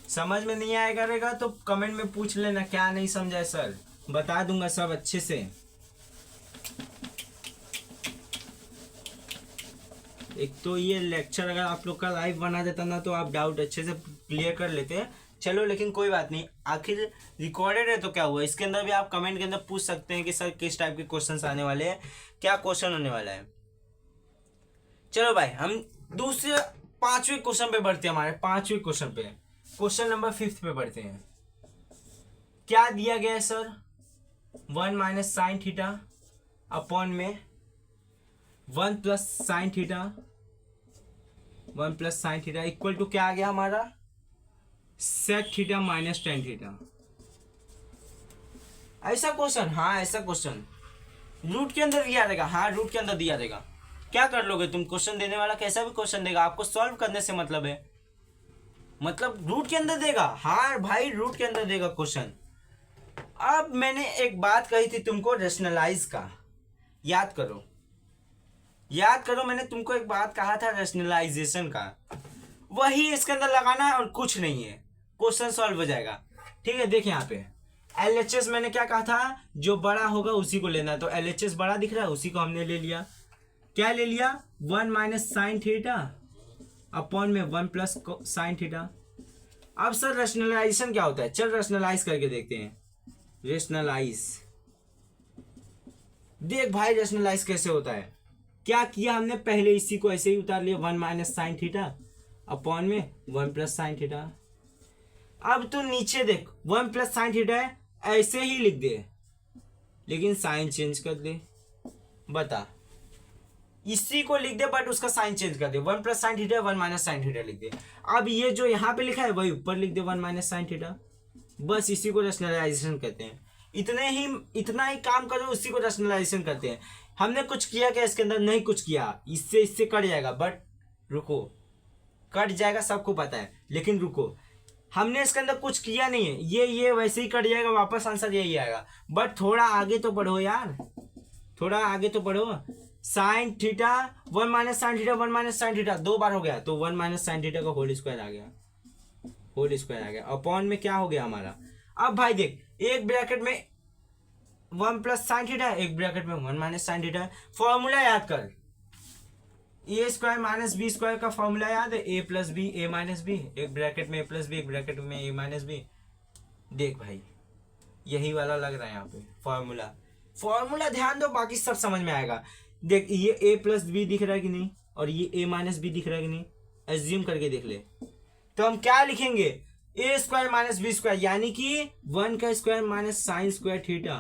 A: समझ में नहीं आएगा रहेगा तो कमेंट में पूछ लेना क्या नहीं समझा है सर, बता दूंगा सब अच्छे से। एक तो ये लेक्चर अगर आप लोग का लाइव बना देता ना तो आप डाउट अच्छे से क्लियर कर लेते हैं। चलो लेकिन कोई बात नहीं, आखिर रिकॉर्डेड है तो क्या हुआ, इसके अंदर भी आप कमेंट के अंदर पूछ सकते हैं कि सर किस टाइप के क्वेश्चंस आने वाले हैं, क्या क्वेश्चन होने वाला है। चलो भाई हम दूसरे 5वें क्वेश्चन पे बढ़ते हैं, हमारे 5वें क्वेश्चन पे, क्वेश्चन नंबर 5 पे बढ़ते हैं। क्या दिया गया है sir, 1 minus sine theta upon में 1 plus sine theta, 1 plus sine theta equal to क्या आ गया हमारा sec theta minus tan theta. ऐसा क्वेश्चन, हाँ ऐसा क्वेश्चन रूट के अंदर दिया रहेगा, हाँ रूट के अंदर दिया रहेगा। क्या कर लोगे तुम, क्वेश्चन देने वाला कैसा भी क्वेश्चन देगा, आपको सॉल्व करने से मतलब है, मतलब रूट के अंदर देगा, हाँ भाई रूट के अंदर देगा क्वेश्चन। अब मैंने एक बात कही थी तुमको रेशनलाइज का, याद करो मैंने तुमको एक बात कहा था रेशनलाइजेशन का, वही इसके अंदर लगाना है और कुछ नहीं है, क्वेश्चन सॉल्व हो जाएगा। ठीक है, देख यहाँ पे LHS मैंने क्या कहा था, जो बड़ा होगा उसी को लेना, तो LHS बड़ा दिख रहा है उसी को हमने ले लिया। क्या ले लिया, 1 माइनस साइन थीटा अपॉन में 1 प्लस साइन थीटा। अब सर रेशनलाइजेशन क्या होता है, चल रेशनलाइज करके देखते हैं। रेशनलाइज, देख भाई रेशनलाइज कैसे होता है। क्या किया हमने, पहले इसी को ऐसे ही उतार लिया, 1 माइनस साइन थीटा अपॉन में 1 प्लस साइन थीटा। अब तो नीचे देख 1 प्लस साइन थीटा है, ऐसे ही लिख दे, लेकिन साइन चेंज कर दे। बता, इसी को लिख दे बट उसका साइन चेंज कर दे, 1 plus sine theta 1 minus sine theta लिख दे। अब ये जो यहाँ पे लिखा है वही ऊपर लिख दे 1 माइनस साइन थीटा, बस इसी को रेशनलाइजेशन कहते हैं। इतना ही काम करो, उसी को रेशनलाइजेशन करते हैं। हमने कुछ किया क्या इसके अंदर, नहीं कुछ किया, इससे कट जाएगा, बट रुको, कट जाएगा सबको पता है, लेकिन रुको, हमने इसके अंदर कुछ किया नहीं है, ये वैसे ही कट जाएगा, वापस आंसर यही आएगा। बट थोड़ा आगे तो बढ़ो यार, थोड़ा आगे तो बढ़ो। Sign theta 1 minus sine theta 1 minus sine theta 2 बार हो गया, तो 1 माइनस साइन थीटा का होल स्क्वायर आ गया, अपॉन में क्या हो गया हमारा। अब भाई देख, एक ब्रैकेट में 1 प्लस साइन थीटा, एक ब्रैकेट में 1 माइनस साइन थीटा। फॉर्मूला याद कर, ए स्क्वायर माइनस बी स्क्वायर का फॉर्मूला याद है, ए plus b a minus B, एक ब्रैकेट में ए प्लस बी, एक ब्रैकेट में ए माइनस बी। देख भाई यही वाला लग रहा है यहाँ पे फॉर्मूला ध्यान दो, बाकी सब समझ में आएगा। देख ये ए प्लस बी दिख रहा है कि नहीं, और ये ए माइनस बी दिख रहा है कि नहीं, एज्यूम करके देख ले। तो हम क्या लिखेंगे, ए स्क्वायर माइनस बी स्क्वायर, यानी कि 1 का square minus sine square theta,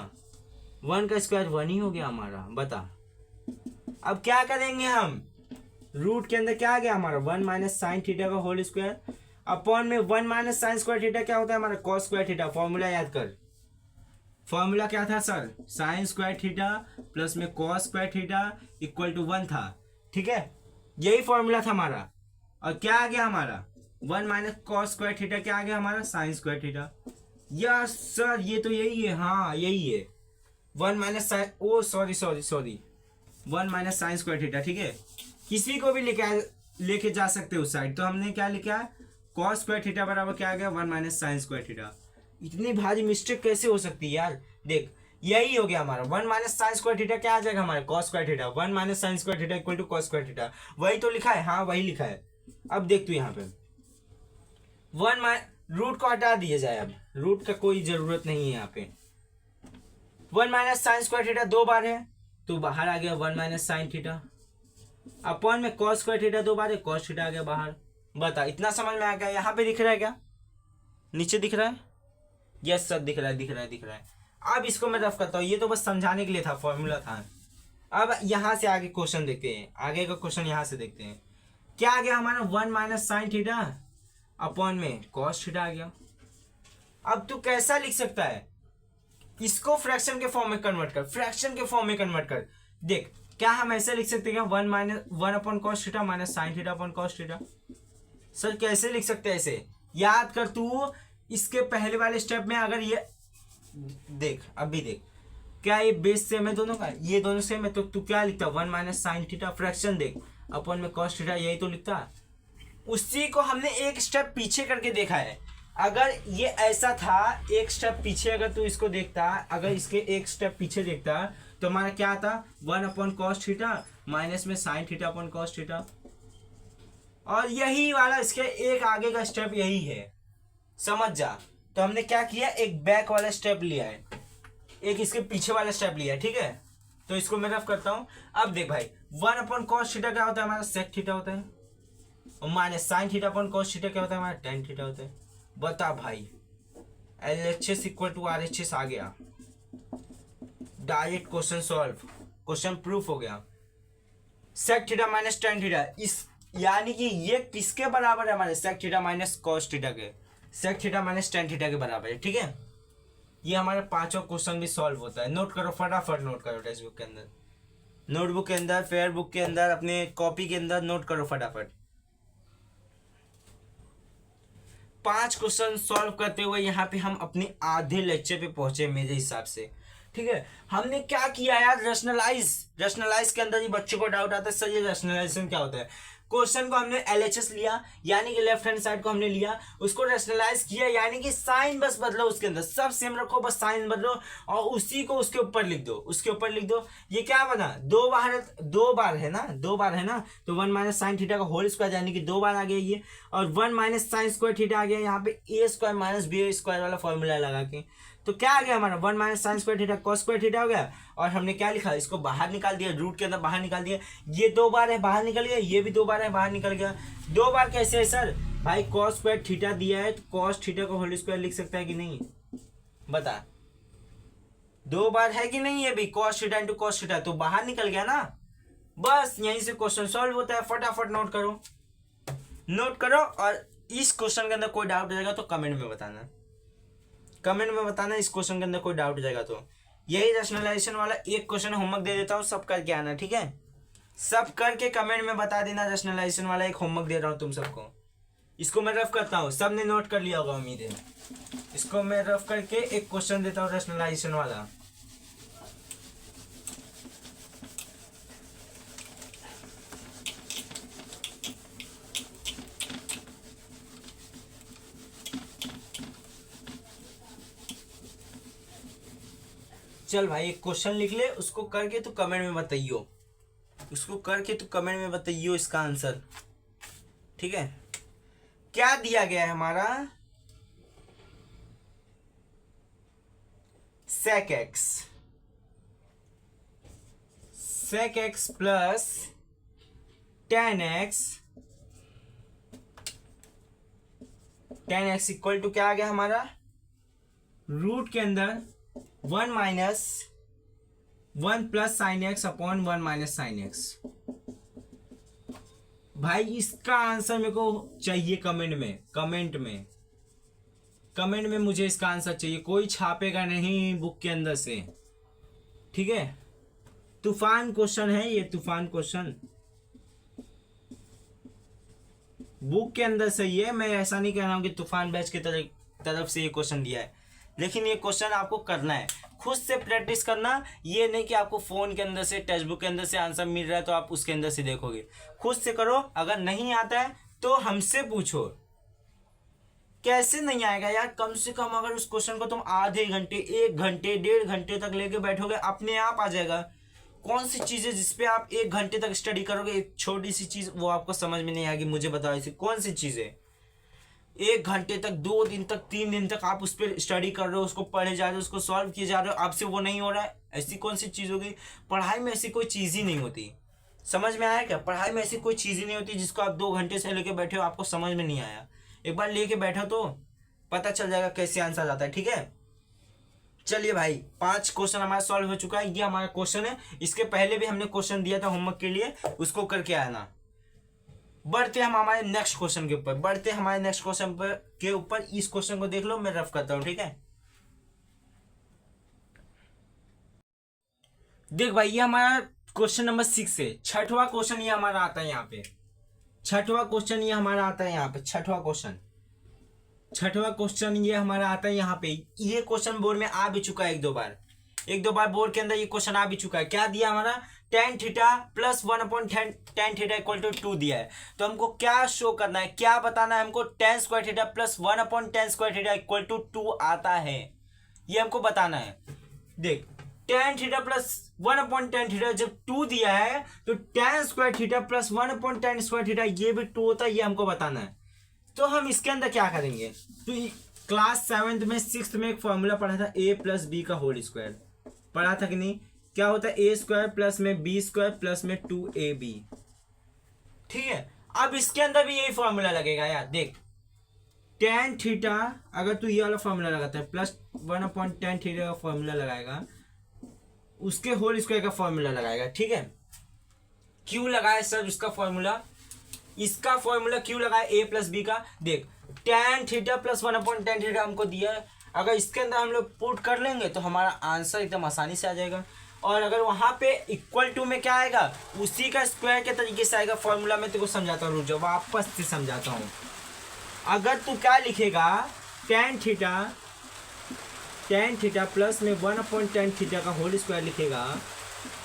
A: 1 का स्क्वायर 1 ही हो गया हमारा। बता अब क्या करेंगे हम, रूट के अंदर क्या आ गया हमारा 1 माइनस साइन थीटा का होल स्क्वायर अपॉन में 1 माइनस साइन स्क्वायर थीटा क्या होता है हमारा कॉस स्क्वायर थीटा। फॉर्मूला याद कर, फॉर्मूला क्या था sir, sine square theta plus में cos square theta equal to 1 था। ठीक है, यही फॉर्मूला था हमारा। और क्या आ गया हमारा 1 माइनस कॉस स्क्वायर थीटा क्या आ गया हमारा sine square theta. Yes sir, ये तो यही है, हाँ यही है 1 minus sine, oh sorry 1 minus sine square theta. ठीक है, किसी को भी लेके जा सकते हो उस साइड। तो हमने क्या लिखा है कॉस स्क्वायर थीटा बराबर क्या आ गया 1 माइनस साइन स्क्वायर थीटा। इतनी भारी मिस्टेक कैसे हो सकती है यार। देख यही हो गया हमारा 1 माइनस साइन स्क्वायर थीटा क्या आ जाएगा हमारा cos square theta. 1 minus sine square theta equal to cos square theta, वही तो लिखा है, हाँ वही लिखा है। अब देख तू यहाँ पे रूट को हटा दिया जाए, अब रूट का कोई जरूरत नहीं है यहाँ पे। 1 माइनस साइन स्क्वायर थीटा 2 बार है तो बाहर आ गया 1 माइनस साइन थीटा अपॉन में कॉस स्क्वायर थीटा 2 बार है कॉस थीटा आ गया बाहर। बता इतना समझ में आ गया। यहाँ पे दिख रहा है क्या, नीचे दिख रहा है? यस सर दिख रहा है। अब इसको मैं रफ करता हूँ, ये तो बस समझाने के लिए था, फॉर्मूला था। अब यहाँ से आगे क्वेश्चन देखते हैं, आगे का क्वेश्चन यहाँ से देखते हैं। क्या आ गया हमारा 1 माइनस साइन थीटा अपॉन में कॉस थीटा आ गया। अब तू कैसा लिख सकता है, इसको फ्रैक्शन के फॉर्म में कन्वर्ट कर, फ्रैक्शन के फॉर्म में कन्वर्ट कर। देख क्या हम ऐसे लिख सकते हैं 1 upon cos theta minus sine theta upon cos theta. Sir कैसे लिख सकते हैं ऐसे, याद कर तू इसके पहले वाले स्टेप में। अगर ये देख अभी देख क्या ये बेस सेम है दोनों का, ये दोनों सेम है तो तू क्या लिखता 1 माइनस साइन थीटा फ्रैक्शन देख अपॉन में कॉस थीटा, यही तो लिखता। उसी को हमने एक स्टेप पीछे करके देखा है। अगर ये ऐसा था एक स्टेप पीछे, अगर तू इसको देखता, अगर इसके एक स्टेप पीछे देखता तो हमारा क्या आता 1 अपॉन कॉस थीटा माइनस में sign theta upon cos theta. और यही वाला इसके एक आगे का स्टेप यही है, समझ जा। तो हमने क्या किया, एक बैक वाला स्टेप लिया है, एक इसके पीछे वाला स्टेप लिया है। ठीक है, तो इसको मैं रफ करता हूं। अब देख भाई 1 अपॉन कॉस थीटा क्या होता है हमारा सेक थीटा होता है, और minus sine theta upon cos theta क्या होता है हमारा टेन थीटा होता है। बता भाई LHS इक्वल टू RHS आ गया, direct question solve, question proof हो गया। Sec theta minus tan theta, इस यानी कि ये किसके बराबर है हमारे sec theta minus cos theta के, sec theta minus tan theta के बराबर है। ठीक है, ये हमारा पांचों क्वेश्चन भी सॉल्व होता है। नोट करो फटाफट, नोट करो टेक्स्ट बुक के अंदर, नोटबुक के अंदर, फेयर बुक के अंदर, अपने कॉपी के अंदर नोट करो फटाफट। 5 क्वेश्चन सॉल्व करते हुए यहाँ पे हम अपने आधे लेक्चर पे पहुंचे मेरे हिसाब से। ठीक है, हमने क्या किया यार, रैशनलाइज के अंदर ही बच्चों को डाउट आता है सर ये रैशनलाइजेशन क्या होता है। क्वेश्चन को हमने LHS लिया, यानी कि लेफ्ट हैंड साइड को हमने लिया, उसको रैशनलाइज किया, यानी कि साइन बस बदलो, उसके अंदर सब सेम रखो, बस साइन बदलो और उसी को उसके ऊपर लिख दो, उसके ऊपर लिख दो। ये क्या बना, दो बार है ना, तो 1 माइनस साइन थीटा का होल स्क्वायर यानी कि 2 बार आ गया ये, और 1 माइनस साइन स्क्वायर थीटा आ गया यहाँ पे ए स्क्वायर माइनस बी स्क्वायर वाला फॉर्मूला लगा के। तो क्या आ गया हमारा 1 minus sine square theta cos square theta हो गया, और हमने क्या लिखा इसको बाहर निकाल दिया, रूट के अंदर बाहर निकाल दिया। ये 2 बार है बाहर निकल गया, ये भी 2 बार है बाहर निकल गया। 2 बार कैसे है सर, भाई कॉस स्क्वायर थीटा दिया है तो कॉस थीटा को होल स्क्वायर लिख सकता है कि नहीं, बता। 2 बार है कि नहीं, ये भी cos theta into cos theta, तो बाहर निकल गया ना। बस यहीं से क्वेश्चन सॉल्व होता है। फटाफट नोट करो और इस क्वेश्चन के अंदर कोई डाउट हो जाएगा तो कमेंट में बताना, इस क्वेश्चन के अंदर कोई डाउट हो जाएगा तो। यही रैशनलाइजेशन वाला एक क्वेश्चन होमवर्क दे देता हूँ, सब करके आना। ठीक है, सब करके कमेंट में बता देना, रैशनलाइजेशन वाला एक होमवर्क दे रहा हूँ तुम सबको। इसको मैं रफ करता हूँ, सबने नोट कर लिया होगा उम्मीद है। इसको मैं रफ करके एक क्वेश्चन देता हूँ रैशनलाइजेशन वाला। चल भाई एक क्वेश्चन लिख ले, उसको करके तू कमेंट में बताइयो, इसका आंसर। ठीक है, क्या दिया गया है हमारा, sec X plus tan X equal to क्या आ गया हमारा, रूट के अंदर 1 minus 1 plus sine X upon 1 minus sine X. भाई इसका आंसर मेरे को चाहिए कमेंट में मुझे इसका आंसर चाहिए। कोई छापेगा नहीं बुक के अंदर से, ठीक है। तूफान क्वेश्चन है ये, तूफान क्वेश्चन बुक के अंदर से ही है। मैं ऐसा नहीं कह रहा हूँ कि तूफान बैच की तरफ से ये क्वेश्चन दिया है, लेकिन ये क्वेश्चन आपको करना है, खुद से प्रैक्टिस करना। ये नहीं कि आपको फोन के अंदर से, टेक्स्ट बुक के अंदर से आंसर मिल रहा है तो आप उसके अंदर से देखोगे। खुद से करो। अगर नहीं आता है तो हमसे पूछो। कैसे नहीं आएगा यार? कम से कम अगर उस क्वेश्चन को तुम आधे घंटे, 1 घंटे, 1.5 घंटे तक लेके बैठोगे, अपने आप आ जाएगा। कौन सी चीज़ है जिसपे आप 1 घंटे तक स्टडी करोगे, एक छोटी सी चीज़ वो आपको समझ में नहीं आएगी? मुझे बताओ ऐसी कौन सी चीज़ है 1 घंटे तक, 2 दिन तक, 3 दिन तक आप उस पर स्टडी कर रहे हो, उसको पढ़े जा रहे हो, उसको सॉल्व किए जा रहे हो, आपसे वो नहीं हो रहा है? ऐसी कौन सी चीज़ होगी? पढ़ाई में ऐसी कोई चीज़ ही नहीं होती। समझ में आया क्या? पढ़ाई में ऐसी कोई चीज़ ही नहीं होती जिसको आप 2 घंटे से लेके बैठे हो, आपको समझ में नहीं आया। एक बार लेके बैठो तो पता चल जाएगा कैसे आंसर आता है, ठीक है। चलिए भाई, 5 क्वेश्चन हमारा सॉल्व हो चुका है। ये हमारा क्वेश्चन है। इसके पहले भी हमने क्वेश्चन दिया था होमवर्क के लिए, उसको करके आना। बढ़ते हम हमारे नेक्स्ट क्वेश्चन के ऊपर, के ऊपर इस क्वेश्चन को देख लो, मैं रफ करता हूं, ठीक है। देख भाई, ये हमारा क्वेश्चन नंबर 6 है। छठवां क्वेश्चन ये हमारा आता है यहाँ पे। छठवां क्वेश्चन ये हमारा आता है यहाँ पे। छठवां क्वेश्चन ये हमारा आता है यहाँ पे। ये क्वेश्चन बोर्ड में आ भी चुका है 1-2 बार बोर्ड के अंदर ये क्वेश्चन आ भी चुका है। क्या दिया हमारा? tan theta plus 1/tan theta equal to 2 दिया है। तो हमको क्या शो करना है, क्या बताना है हमको? tan square theta plus 1/tan square theta equal to 2 आता है, ये हमको बताना है। देख, tan theta plus 1/tan theta जब 2 दिया है तो tan square theta plus 1/tan square theta ये भी 2 होता है, ये हमको बताना है। तो हम इसके अंदर क्या करेंगे? तो क्लास 7th में 6th में एक फॉर्मूला पढ़ा था, a प्लस बी का होल स्क्वायर पढ़ा था कि नहीं? क्या होता है? a स्क्वायर प्लस में b स्क्वायर प्लस में 2ab, ठीक है। अब इसके अंदर भी यही फॉर्मूला लगेगा यार। देख, tan थीटा, अगर तू ये वाला फॉर्मूला लगाता है प्लस 1/tan थीटा का फॉर्मूला लगाएगा, उसके होल स्क्वायर का फॉर्मूला लगाएगा, ठीक है। क्यों लगाया सर उसका फॉर्मूला? इसका फॉर्मूला क्यों लगाया a प्लस बी का? देख, tan theta plus 1/tan theta हमको दिया है। अगर इसके अंदर हम लोग पुट कर लेंगे तो हमारा आंसर एकदम आसानी से आ जाएगा। और अगर वहाँ पे इक्वल टू में क्या आएगा, उसी का स्क्वायर के तरीके से आएगा फॉर्मूला। में तेको समझाता हूँ, रुक जाओ, वापस से समझाता हूँ। अगर तू क्या लिखेगा, tan थीटा प्लस में 1/tan थीटा का होल स्क्वायर लिखेगा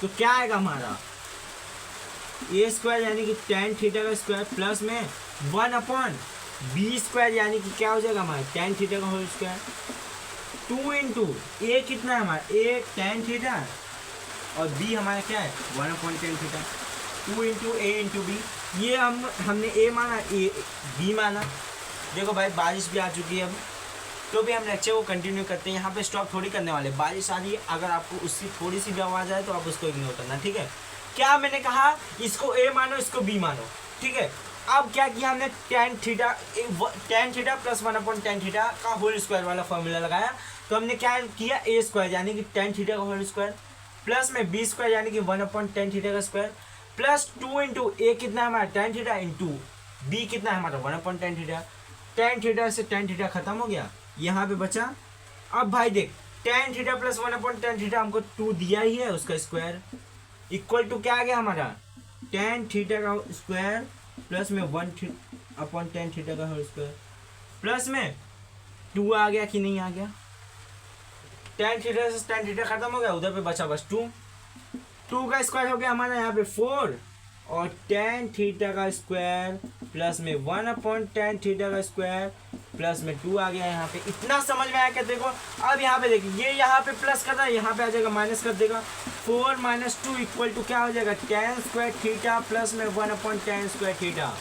A: तो क्या आएगा हमारा? ए स्क्वायर यानी कि tan थीटा का स्क्वायर प्लस में 1/b स्क्वायर यानी कि क्या हो जाएगा हमारा? tan थीटा का होल स्क्वायर 2 इंटू ए कितना है हमारा? ए tan थीटा और b हमारा क्या है? 1/tan theta. 2 इंटू ए इंटू बी। ये हमने a माना, b माना। देखो भाई, बारिश भी आ चुकी है अब, तो भी हम लेक्चर को कंटिन्यू करते हैं। यहाँ पे स्टॉप थोड़ी करने वाले, बारिश आ रही है। अगर आपको उसकी थोड़ी सी भी आवाज़ आए तो आप उसको इग्नोर करना, ठीक है। क्या मैंने कहा? इसको a मानो, इसको b मानो, ठीक है। अब क्या किया हमने? tan theta plus 1/tan theta का होल स्क्वायर वाला फॉर्मूला लगाया। तो हमने क्या किया? a स्क्वायर यानी कि tan थीटा का होल स्क्वायर प्लस में b स्क्वायर यानी कि 1/tan थीटा का स्क्वायर प्लस 2 इंटू ए कितना है हमारा? tan थीटा इंटू b कितना है हमारा? 1/tan theta. tan थीटा से tan थीटा खत्म हो गया, यहाँ पे बचा। अब भाई देख, tan theta plus 1/tan theta हमको 2 दिया ही है, उसका स्क्वायर इक्वल टू क्या आ गया हमारा? tan थीटा का स्क्वायर प्लस में 1/tan थीटा का होल स्क्वायर प्लस में 2 आ गया कि नहीं आ गया? tan थीटा से tan थीटा खत्म हो गया, उधर पे बचा बस 2 का स्क्वायर हो गया हमारा यहाँ पे 4 और tan थीटा का स्क्वायर प्लस में 1/tan थीटा का स्क्वायर प्लस में 2 आ गया यहाँ पे। इतना समझ में आया क्या? देखो अब यहाँ पे देखिए, ये यहाँ पे प्लस करना है, यहाँ पे आ जाएगा माइनस कर देगा। 4 - 2 इक्वल टू क्या हो जाएगा? tan स्क्वायर थीटा प्लस में 1/tan स्क्वायर थीटा।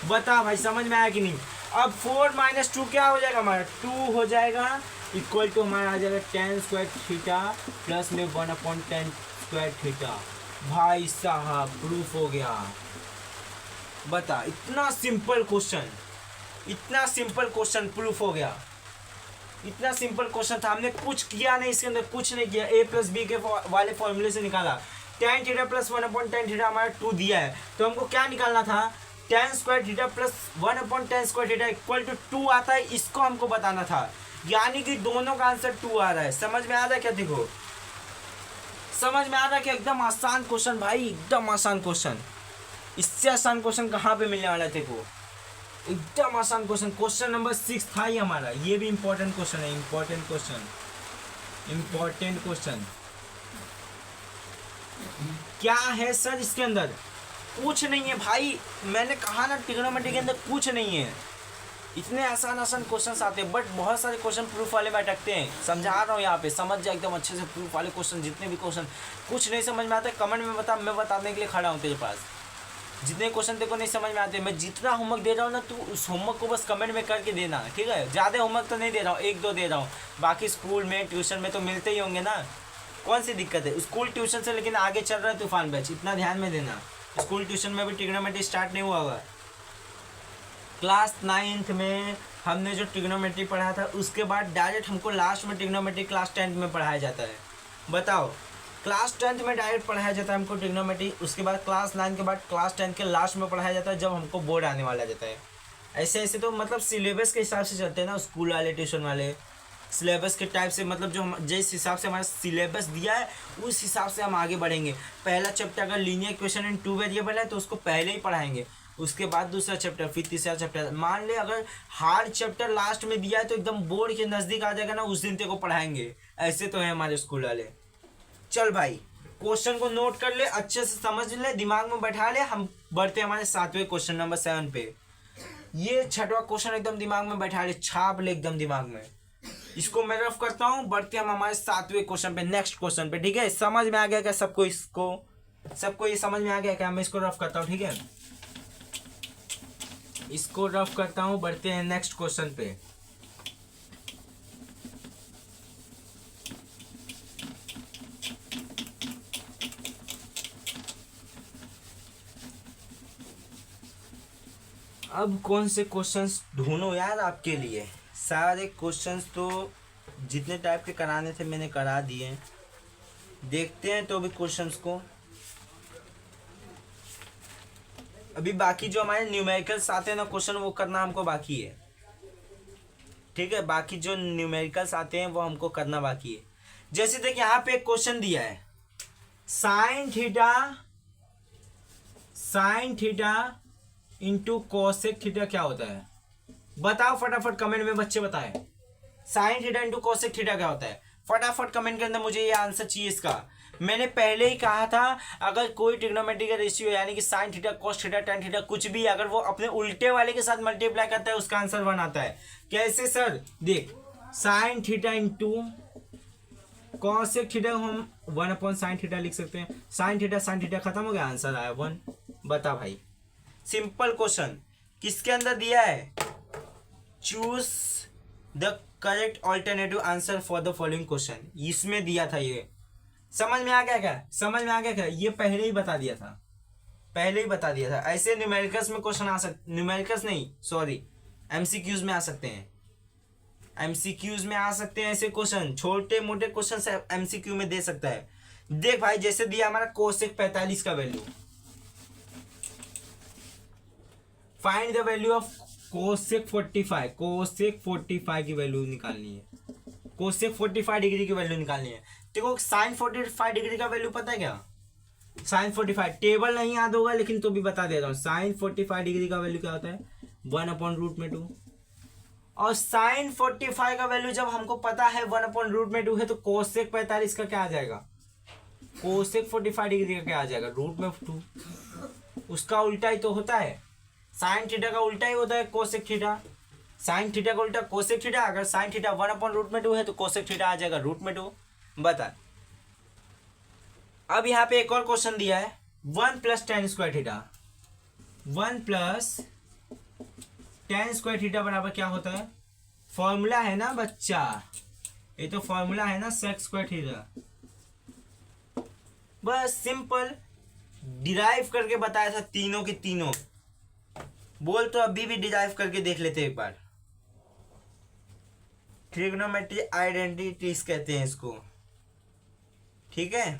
A: बता भाई, समझ में आया कि नहीं? अब 4 - 2 क्या हो जाएगा हमारा? 2 हो जाएगा, इक्वल टू हमारा आ जाएगा tan स्क्वायर थीटा प्लस में 1/tan स्क्वायर थीटा। भाई साहब, प्रूफ हो गया। बता, इतना सिंपल क्वेश्चन प्रूफ हो गया। इतना सिंपल क्वेश्चन था, हमने कुछ किया नहीं इसके अंदर, कुछ नहीं किया। a प्लस बी के वाले फॉर्मूले से निकाला। tan theta plus 1/tan theta हमारा 2 दिया है, तो हमको क्या निकालना था? Tan square theta plus 1/10 square theta equal to 2 आता है, इसको हमको बताना था। यानी कि दोनों का आंसर 2 आ रहा है। समझ में आ रहा है क्या? देखो समझ में आ रहा है कि एकदम आसान क्वेश्चन भाई, एकदम आसान क्वेश्चन। इससे आसान क्वेश्चन कहाँ पे मिलने वाला है? देखो एकदम आसान क्वेश्चन। क्वेश्चन नंबर 6 था ही हमारा। ये भी इंपॉर्टेंट क्वेश्चन है, इंपॉर्टेंट क्वेश्चन, इंपॉर्टेंट क्वेश्चन। क्या है सर इसके अंदर? कुछ नहीं है भाई, मैंने कहा ना ट्रिग्नोमेट्री के अंदर कुछ नहीं है। इतने आसान आसान क्वेश्चन आते हैं, बट बहुत सारे क्वेश्चन प्रूफ वाले में अटकते हैं। समझा रहा हूँ यहाँ पे, समझ जाए एकदम अच्छे से। प्रूफ वाले क्वेश्चन जितने भी क्वेश्चन कुछ नहीं समझ में आते कमेंट में बता, मैं बताने के लिए खड़ा हूँ तेरे पास। जितने क्वेश्चन तेरे को नहीं समझ में आते, मैं जितना होमवर्क दे रहा हूँ ना, तू उस होमवर्क को बस कमेंट में करके देना, ठीक है? ज़्यादा होमवर्क तो नहीं दे रहा हूँ, 1-2 दे रहा हूँ। बाकी स्कूल में ट्यूशन में तो मिलते ही होंगे ना, कौन सी दिक्कत है? स्कूल ट्यूशन से लेकिन आगे चल रहा है तूफान बैच, इतना ध्यान में देना। स्कूल ट्यूशन में भी ट्रिग्नोमेट्री स्टार्ट नहीं हुआ होगा। क्लास 9th में हमने जो ट्रिग्नोमेट्री पढ़ा था, उसके बाद डायरेक्ट हमको लास्ट में ट्रिग्नोमेट्री क्लास 10th में पढ़ाया जाता है। बताओ, क्लास 10th में डायरेक्ट पढ़ाया जाता है हमको ट्रिग्नोमेट्री, उसके बाद क्लास 9 के बाद क्लास 10 के लास्ट में पढ़ाया जाता है, जब हमको बोर्ड आने वाला जाता है। ऐसे ऐसे तो मतलब सिलेबस के हिसाब से चलते हैं ना स्कूल वाले ट्यूशन वाले, सिलेबस के टाइप से। मतलब जो हम जिस हिसाब से हमारा सिलेबस दिया है उस हिसाब से हम आगे बढ़ेंगे। पहला चैप्टर अगर लीनियर इक्वेशन इन 2 वेरिएबल है तो उसको पहले ही पढ़ाएंगे, उसके बाद दूसरा चैप्टर, फिर तीसरा चैप्टर। मान ले अगर हार्ड चैप्टर लास्ट में दिया है तो एकदम बोर्ड के नज़दीक आ जाएगा ना, उस दिन तेरे को पढ़ाएंगे। ऐसे तो है हमारे स्कूल वाले। चल भाई, क्वेश्चन को नोट कर ले, अच्छे से समझ ले, दिमाग में बैठा ले। हम बढ़ते हैं हमारे 7वें क्वेश्चन नंबर 7 पे। ये 6वां क्वेश्चन एकदम दिमाग में बैठा ले, छाप ले एकदम दिमाग में। इसको मैं रफ करता हूँ, बढ़ते हम हमारे 7वें क्वेश्चन पे, नेक्स्ट क्वेश्चन पे, ठीक है? समझ में आ गया क्या सबको? सबको ये समझ में आ गया क्या? मैं इसको रफ करता हूँ, ठीक है? इसको रफ करता हूँ, बढ़ते हैं नेक्स्ट क्वेश्चन पे। अब कौन से क्वेश्चंस ढूंढूं यार आपके लिए? सारे क्वेश्चंस तो जितने टाइप के कराने थे मैंने करा दिए। देखते हैं तो भी क्वेश्चंस को। अभी बाकी जो हमारे न्यूमेरिकल्स आते हैं ना क्वेश्चन, वो करना हमको बाकी है, ठीक है? बाकी जो न्यूमेरिकल्स आते हैं वो हमको करना बाकी है। जैसे देख यहाँ पे एक क्वेश्चन दिया है, sine theta into cosec theta क्या होता है? बताओ फटाफट कमेंट में बच्चे बताएं। Sine theta into cosec theta क्या होता है? फटाफट कमेंट के अंदर मुझे ये आंसर चाहिए इसका। मैंने पहले ही कहा था, अगर कोई ट्रिग्नोमेट्री का रेशियो यानी कि sine theta, cos theta, tan theta कुछ भी अगर वो अपने उल्टे वाले के साथ मल्टीप्लाई करता है उसका आंसर 1 आता है। कैसे सर? देख, sine theta into cosec theta हम 1/sin थीटा लिख सकते हैं। साइन थीटा खत्म हो गया, आंसर आया 1। बता भाई, सिंपल क्वेश्चन। किसके अंदर दिया है? Choose the correct alternative answer for the following question, इसमें दिया था ये। समझ में आ गया क्या? समझ में आ गया क्या? ये पहले ही बता दिया था, पहले ही बता दिया था। ऐसे न्यूमेरिकल्स में क्वेश्चन आ सकते, न्यूमेरिकल्स नहीं सॉरी, एमसीक्यूज में आ सकते हैं, एमसीक्यूज में आ सकते हैं ऐसे क्वेश्चन। छोटे मोटे क्वेश्चन एमसीक्यू में दे सकता है। देख भाई, जैसे दिया हमारा कोसेक 45 का value, find the value of cosec 45। Cosec 45 की वैल्यू निकालनी है, कोसेक 45 डिग्री की वैल्यू निकालनी है। देखो साइन 45 डिग्री का वैल्यू पता है क्या? साइन 45 टेबल नहीं याद होगा लेकिन तो भी बता दे रहा हूँ। साइन 45 डिग्री का वैल्यू क्या होता है? 1/√2। और साइन 45 का वैल्यू जब हमको पता है 1/√2 है, तो कोसेक 45 का क्या आ जाएगा? कोसेक 45 डिग्री का क्या आ जाएगा? √2। उसका उल्टा ही तो होता है, साइन थीटा का उल्टा ही होता है कोसेक थीटा। साइन थीटा का उल्टा कोसेक थीटा। अगर साइन थीटा 1/√2 है तो कोसेक थीटा आ जाएगा √2। बता। अब यहाँ पे एक और क्वेश्चन दिया है, 1 + tan square theta. 1 + tan square theta बराबर क्या होता है? फॉर्मूला है ना बच्चा, ये तो फॉर्मूला है ना, सेक स्क्वायर थीटा। बस सिंपल डिराइव करके बताया था तीनों के तीनों। बोल तो अभी भी डिराइव करके देख लेते एक बार। ट्रिग्नोमेट्री आइडेंटिटीज कहते हैं इसको, ठीक है?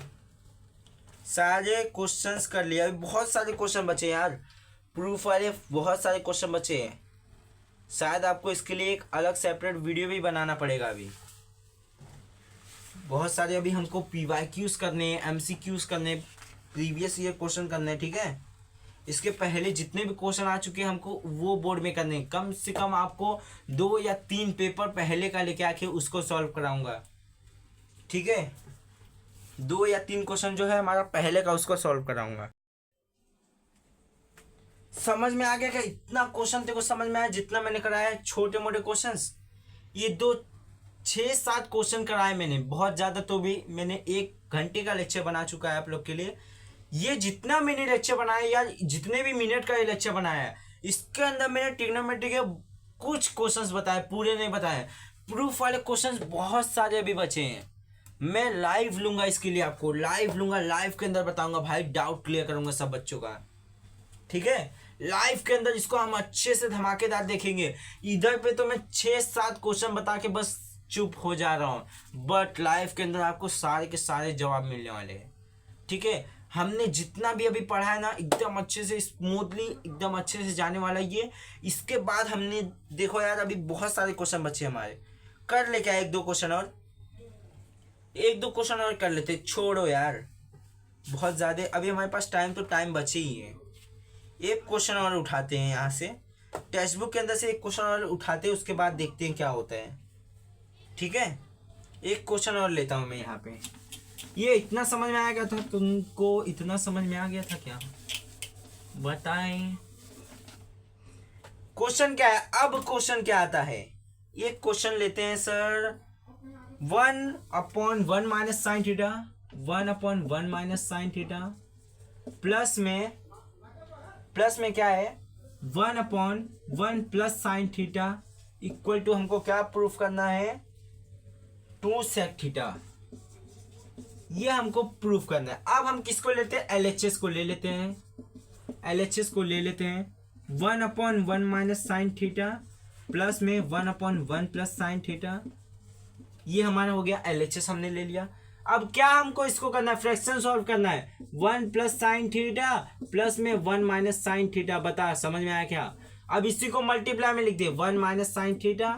A: सारे क्वेश्चंस कर लिया, बहुत सारे क्वेश्चन बचे यार। प्रूफ वाले बहुत सारे क्वेश्चन बचे हैं, शायद आपको इसके लिए एक अलग सेपरेट वीडियो भी बनाना पड़ेगा। अभी बहुत सारे अभी हमको PYQs करने हैं, MCQs करने, प्रीवियस ईयर क्वेश्चन करने हैं, ठीक है। इसके पहले जितने भी क्वेश्चन आ चुके हैं हमको वो बोर्ड में करने हैं। कम से कम आपको 2 या 3 पेपर पहले का लेके आके उसको सॉल्व कराऊंगा, ठीक है। 2 या 3 क्वेश्चन जो है हमारा पहले का उसको सॉल्व कराऊंगा। समझ में आ गया क्या? इतना क्वेश्चन तेरे को समझ में आया जितना मैंने कराया है छोटे मोटे क्वेश्चंस? ये 6-7 क्वेश्चन कराए मैंने, बहुत ज़्यादा तो भी मैंने 1 घंटे का लेक्चर बना चुका है आप लोग के लिए। ये जितना मैंने लेक्चर बनाया या जितने भी मिनट का ये लेक्चर बनाया है, इसके अंदर मैंने ट्रिग्नोमेट्री के कुछ क्वेश्चंस बताए, पूरे नहीं बताए। प्रूफ वाले क्वेश्चंस बहुत सारे अभी बचे हैं। मैं लाइव लूंगा इसके लिए, आपको लाइव लूंगा, लाइव के अंदर बताऊंगा भाई, डाउट क्लियर करूंगा सब बच्चों का, ठीक है। लाइव के अंदर इसको हम अच्छे से धमाकेदार देखेंगे। इधर पे तो मैं 6-7 क्वेश्चन बता के बस चुप हो जा रहा हूँ, बट लाइव के अंदर आपको सारे के सारे जवाब मिलने वाले हैं, ठीक है। हमने जितना भी अभी पढ़ा है ना, एकदम अच्छे से स्मूथली एकदम अच्छे से जाने वाला ये। इसके बाद हमने देखो यार, अभी बहुत सारे क्वेश्चन बचे हमारे, कर ले क्या 1-2 क्वेश्चन और, 1-2 क्वेश्चन और कर लेते, छोड़ो यार बहुत ज़्यादा अभी हमारे पास टाइम, तो टाइम बचे ही है। एक क्वेश्चन और उठाते हैं यहाँ से, टेक्स्ट बुक के अंदर से एक क्वेश्चन और उठाते हैं, उसके बाद देखते हैं क्या होता है, ठीक है। एक क्वेश्चन और लेता हूँ मैं यहाँ पे। ये इतना समझ में आ गया था तुमको? इतना समझ में आ गया था क्या? बताएं क्वेश्चन क्या है। अब क्वेश्चन क्या आता है, एक क्वेश्चन लेते हैं sir. 1/1 minus sine theta, 1/1 minus sine theta, plus में क्या है 1/1 plus sine theta equal to, हमको क्या प्रूफ करना है, 2 सेक थीटा। ये हमको प्रूफ करना है। अब हम किसको लेते हैं, LHS को ले लेते हैं। LHS को ले लेते हैं 1/1 माइनस साइन थीटा प्लस में 1/1 प्लस साइन थीटा। ये हमारा हो गया LHS, हमने ले लिया। अब क्या हमको इसको करना है, फ्रैक्शन सॉल्व करना है। 1 प्लस साइन थीटा प्लस में 1 माइनस साइन थीटा। बता समझ में आया क्या? अब इसी को मल्टीप्लाई में लिख दिए, 1 minus sine theta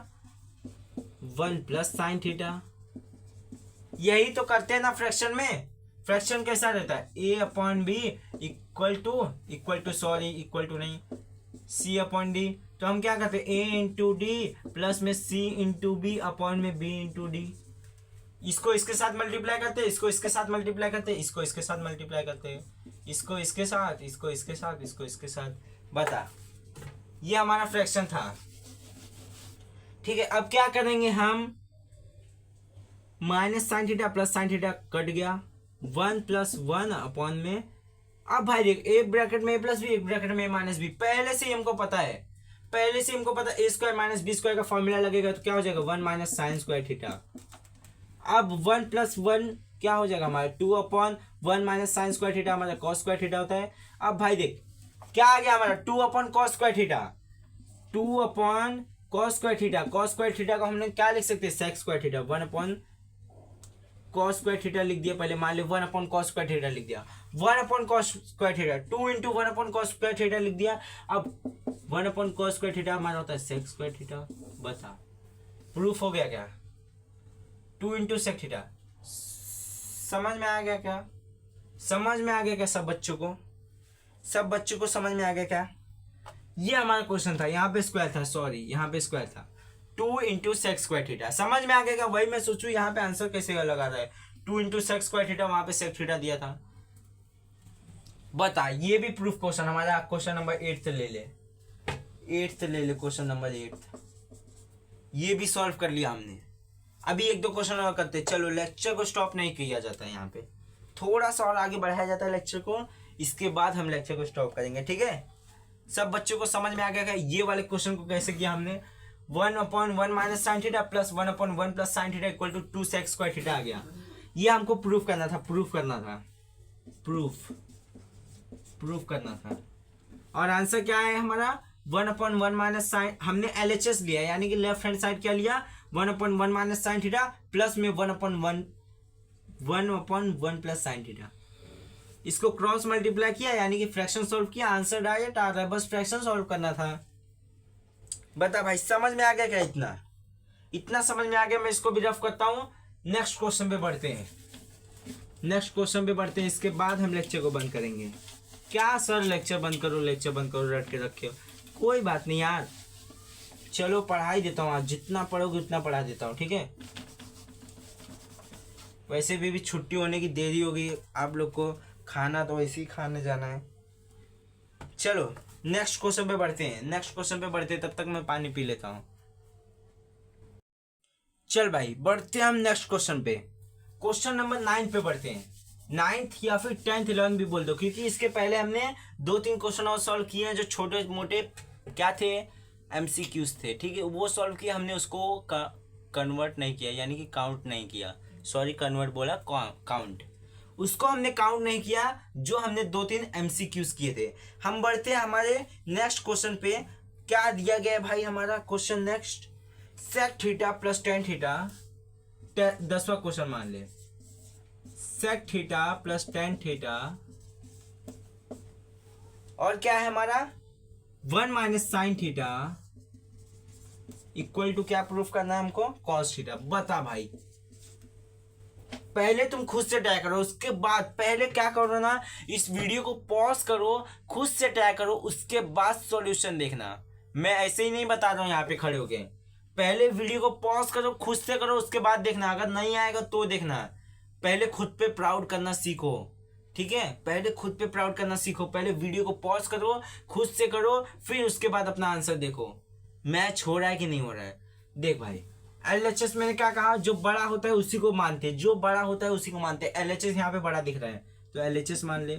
A: 1 plus sine theta. यही तो करते हैं ना फ्रैक्शन में। फ्रैक्शन कैसा रहता है, A/B इक्वल टू नहीं C/D। तो हम क्या करते हैं, A/D प्लस में C/B अपॉन में B/D। इसको इसके साथ मल्टीप्लाई करते हैं, इसको इसके साथ मल्टीप्लाई करते हैं, इसको इसके साथ मल्टीप्लाई करते हैं, इसको इसके साथ, इसको इसके साथ, इसको इसके साथ। बता, ये हमारा फ्रैक्शन था, ठीक है। अब क्या करेंगे हम, minus sine theta plus sine theta cut गया, 1 प्लस 1 अपॉन में। अब भाई देख, एक ब्रैकेट में a प्लस बी, एक ब्रैकेट में a माइनस बी। पहले से ही हमको पता है, a square minus B square का फॉर्मूला लगेगा, तो क्या हो जाएगा 1 माइनस साइन स्क्वायर थीटा। अब 1 प्लस 1 क्या हो जाएगा हमारा, 2/1 माइनस साइन स्क्वायर थीटा हमारा कॉस स्क्वायर थीटा होता है। अब भाई देख क्या आ गया हमारा, 2/cos square theta, 2/cos square theta. Cos square theta को हमने क्या लिख सकते हैं, sec square theta. 1/cos square theta लिख दिया पहले, मान लो 1/cos स्क्वायर थीटा लिख दिया, 1/cos square theta 2 into 1/cos square theta लिख दिया। अब 1/cos स्क्वायर थीटा हमारा होता है सेक स्क्वायर थीटा। बता, प्रूफ हो गया क्या? 2 इंटू सेक थीटा। समझ में आ गया क्या? समझ में आ गया क्या सब बच्चों को? सब बच्चों को समझ में आ गया क्या? ये हमारा क्वेश्चन था, यहाँ पे स्क्वायर था, सॉरी यहाँ पे स्क्वायर था, 2 इंटू सेक स्क्वायर थीटा। समझ में आ गया क्या? वही मैं सोचूं यहाँ पे आंसर कैसे लगा रहा है, 2 इंटू सेक स्क्वायर थीटा, वहां पे सेक थीटा दिया था। बता, ये भी प्रूफ क्वेश्चन हमारा। क्वेश्चन नंबर 8 ले ले, क्वेश्चन नंबर 8 ये भी सॉल्व कर लिया हमने। अभी 1-2 क्वेश्चन और करते, चलो। लेक्चर को स्टॉप नहीं किया जाता है, यहाँ पे थोड़ा सा और आगे बढ़ाया जाता है लेक्चर को, इसके बाद हम लेक्चर को स्टॉप करेंगे, ठीक है। सब बच्चों को समझ में आ गया ये वाले क्वेश्चन को कैसे किया हमने। 1/1 minus sine theta plus 1/1 plus sine theta equal to 2 sec square theta आ गया। ये हमको प्रूफ करना था, प्रूफ करना था। और आंसर क्या है हमारा, 1/1 माइनस साइन, हमने LHS लिया यानी कि लेफ्ट हैंड साइड क्या लिया, 1/1 माइनस साइन थीटा प्लस में 1/1 प्लस साइन थीटा। इसको क्रॉस मल्टीप्लाई किया यानी कि फ्रैक्शन सॉल्व किया, आंसर डायरेक्ट आ रहा है, बस फ्रैक्शन सॉल्व करना था। बता भाई समझ में आ गया क्या? इतना इतना समझ में आ गया। मैं इसको भी रफ करता हूँ। नेक्स्ट क्वेश्चन पे बढ़ते हैं, नेक्स्ट क्वेश्चन पे बढ़ते हैं। इसके बाद हम लेक्चर को बंद करेंगे। क्या सर लेक्चर बंद करो, लेक्चर बंद करो, रट के रखे हो। कोई बात नहीं यार, चलो पढ़ाई देता हूँ आज, जितना पढ़ोगे उतना पढ़ा देता हूँ, ठीक है। वैसे भी छुट्टी होने की देरी होगी, आप लोग को खाना तो वैसे ही खाने जाना है। चलो नेक्स्ट क्वेश्चन पे बढ़ते हैं, नेक्स्ट क्वेश्चन पे बढ़ते हैं, तब तक मैं पानी पी लेता हूँ। चल भाई बढ़ते हैं हम नेक्स्ट क्वेश्चन पे। क्वेश्चन नंबर 9 पे बढ़ते हैं। 9th या फिर 10th 11th भी बोल दो, क्योंकि इसके पहले हमने 2-3 क्वेश्चन और सॉल्व किए हैं जो छोटे मोटे क्या थे, MCQs थे, ठीक है। वो सॉल्व किया हमने, उसको कन्वर्ट नहीं किया यानी कि काउंट नहीं किया, सॉरी कन्वर्ट बोला, काउंट, उसको हमने काउंट नहीं किया जो हमने 2-3 MCQs किए थे। हम बढ़ते हैं हमारे नेक्स्ट क्वेश्चन पे। क्या दिया गया है भाई हमारा question next? Sec theta plus tan theta, 10वां क्वेश्चन मान ले। Sec theta plus tan theta और क्या है हमारा 1 minus sine theta equal to क्या प्रूफ करना है हमको? Cos theta. बता भाई, पहले तुम खुद से ट्राई करो, उसके बाद पहले क्या करो ना, इस वीडियो को पॉज करो, खुद से ट्राई करो, उसके बाद सॉल्यूशन देखना। मैं ऐसे ही नहीं बता रहा हूं यहाँ पे खड़े होके। पहले वीडियो को पॉज करो, खुद से करो, उसके बाद देखना। अगर नहीं आएगा तो देखना। पहले खुद पे प्राउड करना सीखो, ठीक है। पहले खुद पे प्राउड करना सीखो। पहले वीडियो को पॉज करो, खुद से करो, फिर उसके बाद अपना आंसर देखो मैच हो रहा है कि नहीं हो रहा है। देख भाई LHS मैंने क्या कहा, जो बड़ा होता है उसी को मानते हैं, जो बड़ा होता है उसी को मानते हैं। LHS यहाँ पे बड़ा दिख रहा है तो LHS मान ले,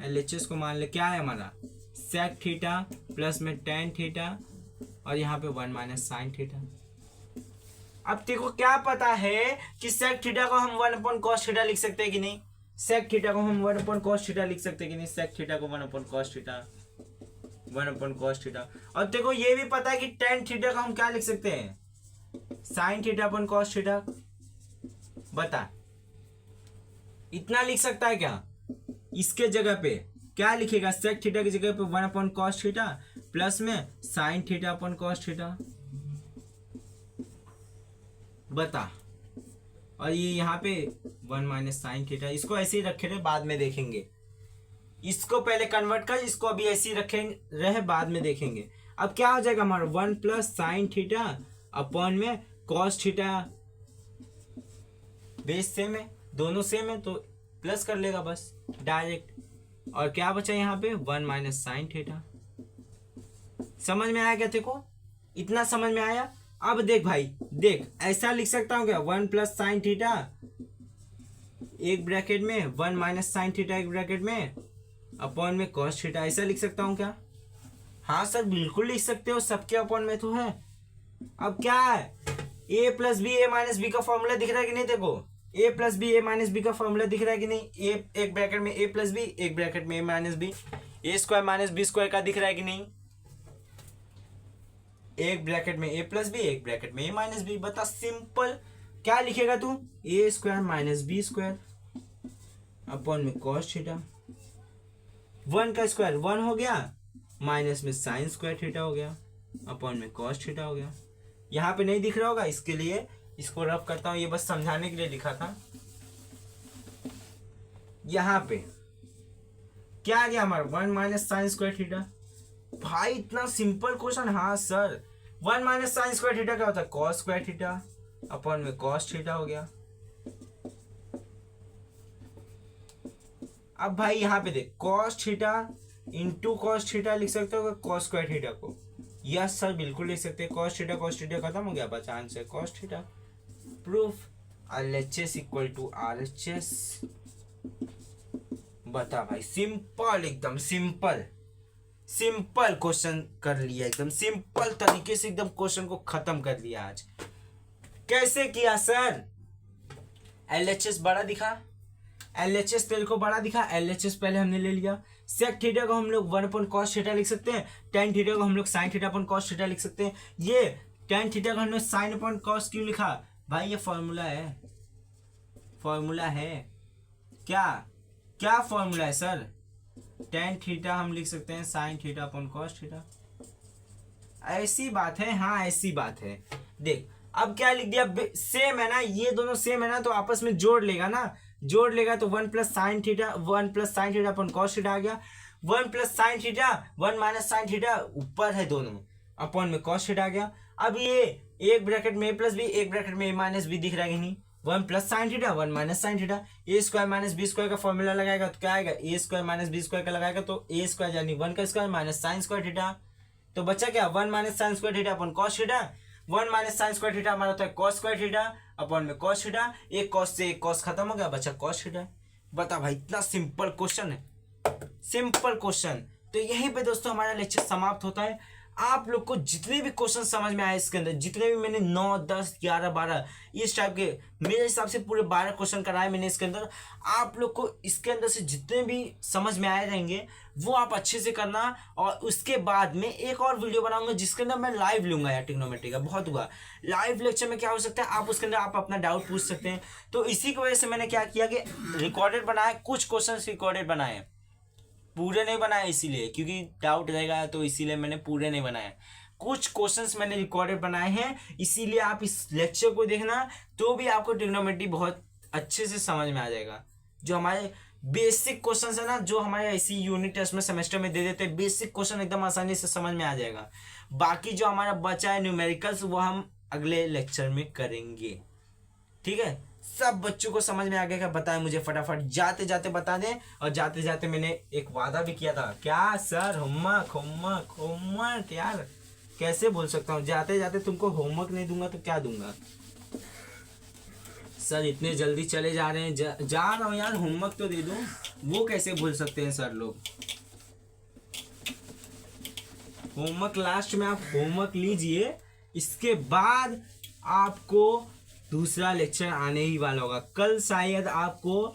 A: LHS को मान ले। क्या है हमारा सेक थीटा प्लस में टेन थीटा और यहाँ पे 1 माइनस साइन थीटा। अब तेरे को क्या पता है कि सेक थीटा को हम 1 अपॉन कॉस थीटा लिख सकते हैं कि नहीं? सेक थीटा को हम 1 अपॉन कॉस थीटा लिख सकते हैं कि नहीं? सेक थीटा को 1 upon cos theta, 1 upon cos theta. और तेरे को ये भी पता है कि टेन थीटा को हम क्या लिख सकते हैं? Sign theta upon cos theta. बता, इतना लिख सकता है क्या? इसके जगह पे क्या लिखेगा? सेक थीटा की जगह पे 1 अपॉन कॉस थीटा प्लस में sign theta upon cos theta. बता, और ये यहाँ पे 1 माइनस साइन थीटा, इसको ऐसे ही रखे रहे, बाद में देखेंगे। इसको पहले कन्वर्ट कर, इसको अभी ऐसे ही रखेंगे रहे, बाद में देखेंगे। अब क्या हो जाएगा हमारा 1 प्लस साइन थीटा अपॉन में कॉस थीटा। बेस सेम है, दोनों सेम है तो प्लस कर लेगा बस डायरेक्ट। और क्या बचा यहाँ पे 1 माइनस साइन थीटा। समझ में आया क्या तेरे को? इतना समझ में आया? अब देख भाई, देख ऐसा लिख सकता हूँ क्या? 1 प्लस साइन थीटा एक ब्रैकेट में, 1 माइनस साइन थीटा एक ब्रैकेट में, अपॉन में कॉस थीटा। ऐसा लिख सकता हूँ क्या? हाँ सर बिल्कुल लिख सकते हो, सबके अपॉन में तो है। अब क्या है, a plus b a minus b का फॉर्मूला दिख रहा है कि नहीं? देखो a plus b a minus b का फॉर्मूला दिख रहा है कि नहीं? एक ब्रैकेट में a प्लस बी, एक ब्रैकेट में a minus b, a square minus B square का दिख रहा है कि नहीं? एक ब्रैकेट में a प्लस बी, एक ब्रैकेट में a माइनस बी। बता सिंपल, क्या लिखेगा तू? a square minus B square upon में कॉस थीटा। 1 का स्क्वायर 1 हो गया, माइनस में साइन स्क्वायर थीटा हो गया, अपॉन में कॉस थीटा हो गया। यहाँ पे नहीं दिख रहा होगा, इसके लिए इसको रफ करता हूँ, ये बस समझाने के लिए लिखा था। यहाँ पे क्या आ गया हमारा 1 माइनस साइन स्क्वायर थीटा। भाई इतना सिंपल क्वेश्चन। हाँ sir, 1 minus sine square theta क्या होता है? कॉस स्क्वायर थीटा अपॉन में कॉस थीटा हो गया। अब भाई यहाँ पे देख, cos theta into cos theta लिख सकते हो कॉस स्क्वायर थीटा को। यस सर बिल्कुल लिख सकते हैं। कॉस थीटा खत्म हो गया, बचा answer cos theta. Proof LHS equal to RHS। बता भाई, सिंपल, एकदम सिंपल सिंपल क्वेश्चन कर लिया, एकदम सिंपल तरीके से एकदम क्वेश्चन को खत्म कर लिया आज। कैसे किया सर? LHS बड़ा दिखा, LHS तेरे को बड़ा दिखा, LHS पहले हमने ले लिया। सेक थीटा को हम लोग 1 अपॉन कॉस थीटा लिख सकते हैं, टेन थीटा को हम लोग sign theta upon cos theta लिख सकते हैं। ये टेन थीटा को हमने साइन अपॉन कॉस क्यों लिखा? भाई ये फॉर्मूला है, फॉर्मूला है क्या? क्या फॉर्मूला है सर? टेन थीटा हम लिख सकते हैं sign theta upon cos theta. ऐसी बात है, हाँ ऐसी बात है। देख अब क्या लिख दिया, सेम है ना, ये दोनों सेम है ना, तो आपस में जोड़ लेगा ना, जोड़ लेगा तो 1 plus sine theta upon cos theta आ गया। 1 plus sine theta 1 minus sine theta ऊपर है दोनों, अपॉन में कॉस थीटा आ गया। अब ये एक ब्रैकेट में ए प्लस बी, एक ब्रैकेट में ए माइनस बी दिख रहा है कि नहीं। 1 plus sine theta 1 minus sine theta, A square minus B square का फॉर्मूला लगाएगा तो क्या आएगा, A square minus B square का लगाएगा तो ए स्क्वायर यानी 1 का square minus sine square theta. तो बच्चा क्या 1 minus sine square theta upon cos theta. 1 minus sine square theta हमारा होता है कॉस स्क्वायर थीटा अपॉन में कॉस थीटा। एक कॉस से एक कॉस खत्म हो गया, बच्चा कॉस थीटा। बता भाई, इतना सिंपल क्वेश्चन है, सिंपल क्वेश्चन। तो यहीं पे दोस्तों हमारा लेक्चर समाप्त होता है। आप लोग को जितने भी क्वेश्चन समझ में आए इसके अंदर, जितने भी मैंने 9, 10, 11, 12 इस टाइप के, मेरे हिसाब से पूरे 12 क्वेश्चन कराए मैंने इसके अंदर। आप लोग को इसके अंदर से जितने भी समझ में आए रहेंगे वो आप अच्छे से करना। और उसके बाद में एक और वीडियो बनाऊंगा जिसके अंदर मैं लाइव लूंगा यार ट्रिग्नोमेट्री का। बहुत हुआ लाइव लेक्चर में, क्या हो सकता है आप उसके अंदर आप अपना डाउट पूछ सकते हैं। तो इसी की वजह से मैंने क्या किया कि रिकॉर्डेड बनाए, कुछ क्वेश्चन रिकॉर्डेड बनाए, पूरे नहीं बनाए इसीलिए, क्योंकि डाउट रहेगा तो इसीलिए मैंने पूरे नहीं बनाए। कुछ क्वेश्चंस मैंने रिकॉर्डेड बनाए हैं, इसीलिए आप इस लेक्चर को देखना तो भी आपको ट्रिग्नोमेट्री बहुत अच्छे से समझ में आ जाएगा। जो हमारे बेसिक क्वेश्चंस है ना, जो हमारे ऐसी यूनिट टेस्ट में सेमेस्टर में दे देते हैं, बेसिक क्वेश्चन एकदम आसानी से समझ में आ जाएगा। बाकी जो हमारा बचा है न्यूमेरिकल्स, वो हम अगले लेक्चर में करेंगे। ठीक है, सब बच्चों को समझ में आ गया क्या? बताएं मुझे फटाफट, जाते जाते बता दें। और जाते जाते मैंने एक वादा भी किया था, क्या सर? होमवर्क होमवर्क होमवर्क यार कैसे बोल सकता हूँ? जाते जाते तुमको होमवर्क नहीं दूंगा तो क्या दूंगा सर? इतने जल्दी चले जा रहे हैं, जा रहा हूँ यार, होमवर्क तो दे दूं, वो कैसे भूल सकते हैं सर लोग? होमवर्क लास्ट में आप होमवर्क लीजिए, इसके बाद आपको दूसरा लेक्चर आने ही वाला होगा। कल शायद आपको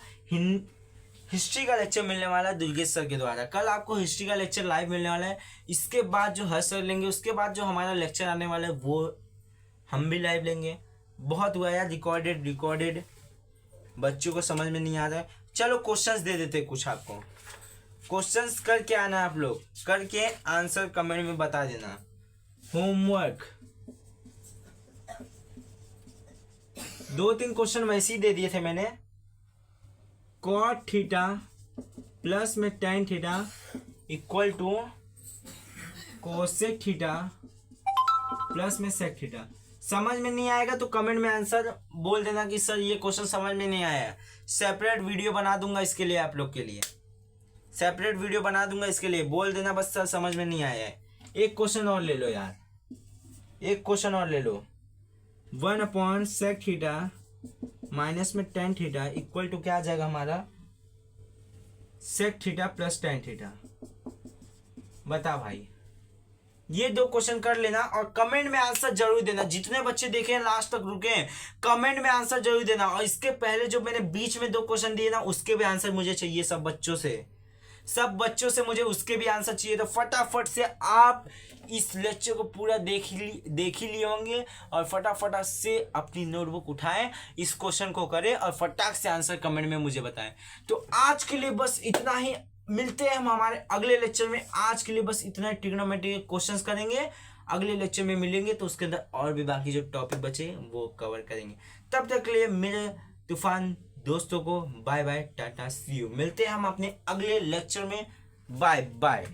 A: हिस्ट्री का लेक्चर मिलने वाला है दुर्गेश सर के द्वारा। कल आपको हिस्ट्री का लेक्चर लाइव मिलने वाला है। इसके बाद जो हर्ष सर लेंगे, उसके बाद जो हमारा लेक्चर आने वाला है वो हम भी लाइव लेंगे। बहुत हुआ यार रिकॉर्डेड, बच्चों को समझ में नहीं आ रहा है। चलो क्वेश्चंस दे देते कुछ आपको, क्वेश्चंस करके आना, आप लोग करके आंसर कमेंट में बता देना। होमवर्क 2-3 क्वेश्चन वैसे ही दे दिए थे मैंने। कॉट थीटा प्लस में tan theta equal to cosec theta plus में सेक थीटा। समझ में नहीं आएगा तो कमेंट में आंसर बोल देना कि सर ये क्वेश्चन समझ में नहीं आया। सेपरेट वीडियो बना दूंगा इसके लिए, आप लोग के लिए सेपरेट वीडियो बना दूंगा इसके लिए। बोल देना बस सर समझ में नहीं आया है। एक क्वेश्चन और ले लो यार, एक क्वेश्चन और ले लो। 1 अपॉन सेक थीटा माइनस में टेन थीटा इक्वल टू क्या आ जाएगा हमारा, sec theta plus tan theta. बता भाई, ये 2 क्वेश्चन कर लेना और कमेंट में आंसर जरूर देना। जितने बच्चे देखे लास्ट तक रुके कमेंट में आंसर जरूर देना। और इसके पहले जो मैंने बीच में 2 क्वेश्चन दिए ना, उसके भी आंसर मुझे चाहिए सब बच्चों से मुझे उसके भी आंसर चाहिए। तो फटाफट से आप इस लेक्चर को पूरा देख ही लिए होंगे और फटाफट से अपनी नोटबुक उठाएं, इस क्वेश्चन को करें और फटाक से आंसर कमेंट में मुझे बताएं। तो आज के लिए बस इतना ही, मिलते हैं हम हमारे अगले लेक्चर में। आज के लिए बस इतना ही, ट्रिग्नोमेट्री के क्वेश्चंस करेंगे। अगले लेक्चर में मिलेंगे तो उसके अंदर और भी बाकी जो टॉपिक बचे वो कवर करेंगे। तब तक के लिए मेरे तूफान दोस्तों को bye bye, tata, see you. मिलते हैं हम अपने अगले लेक्चर में। Bye bye.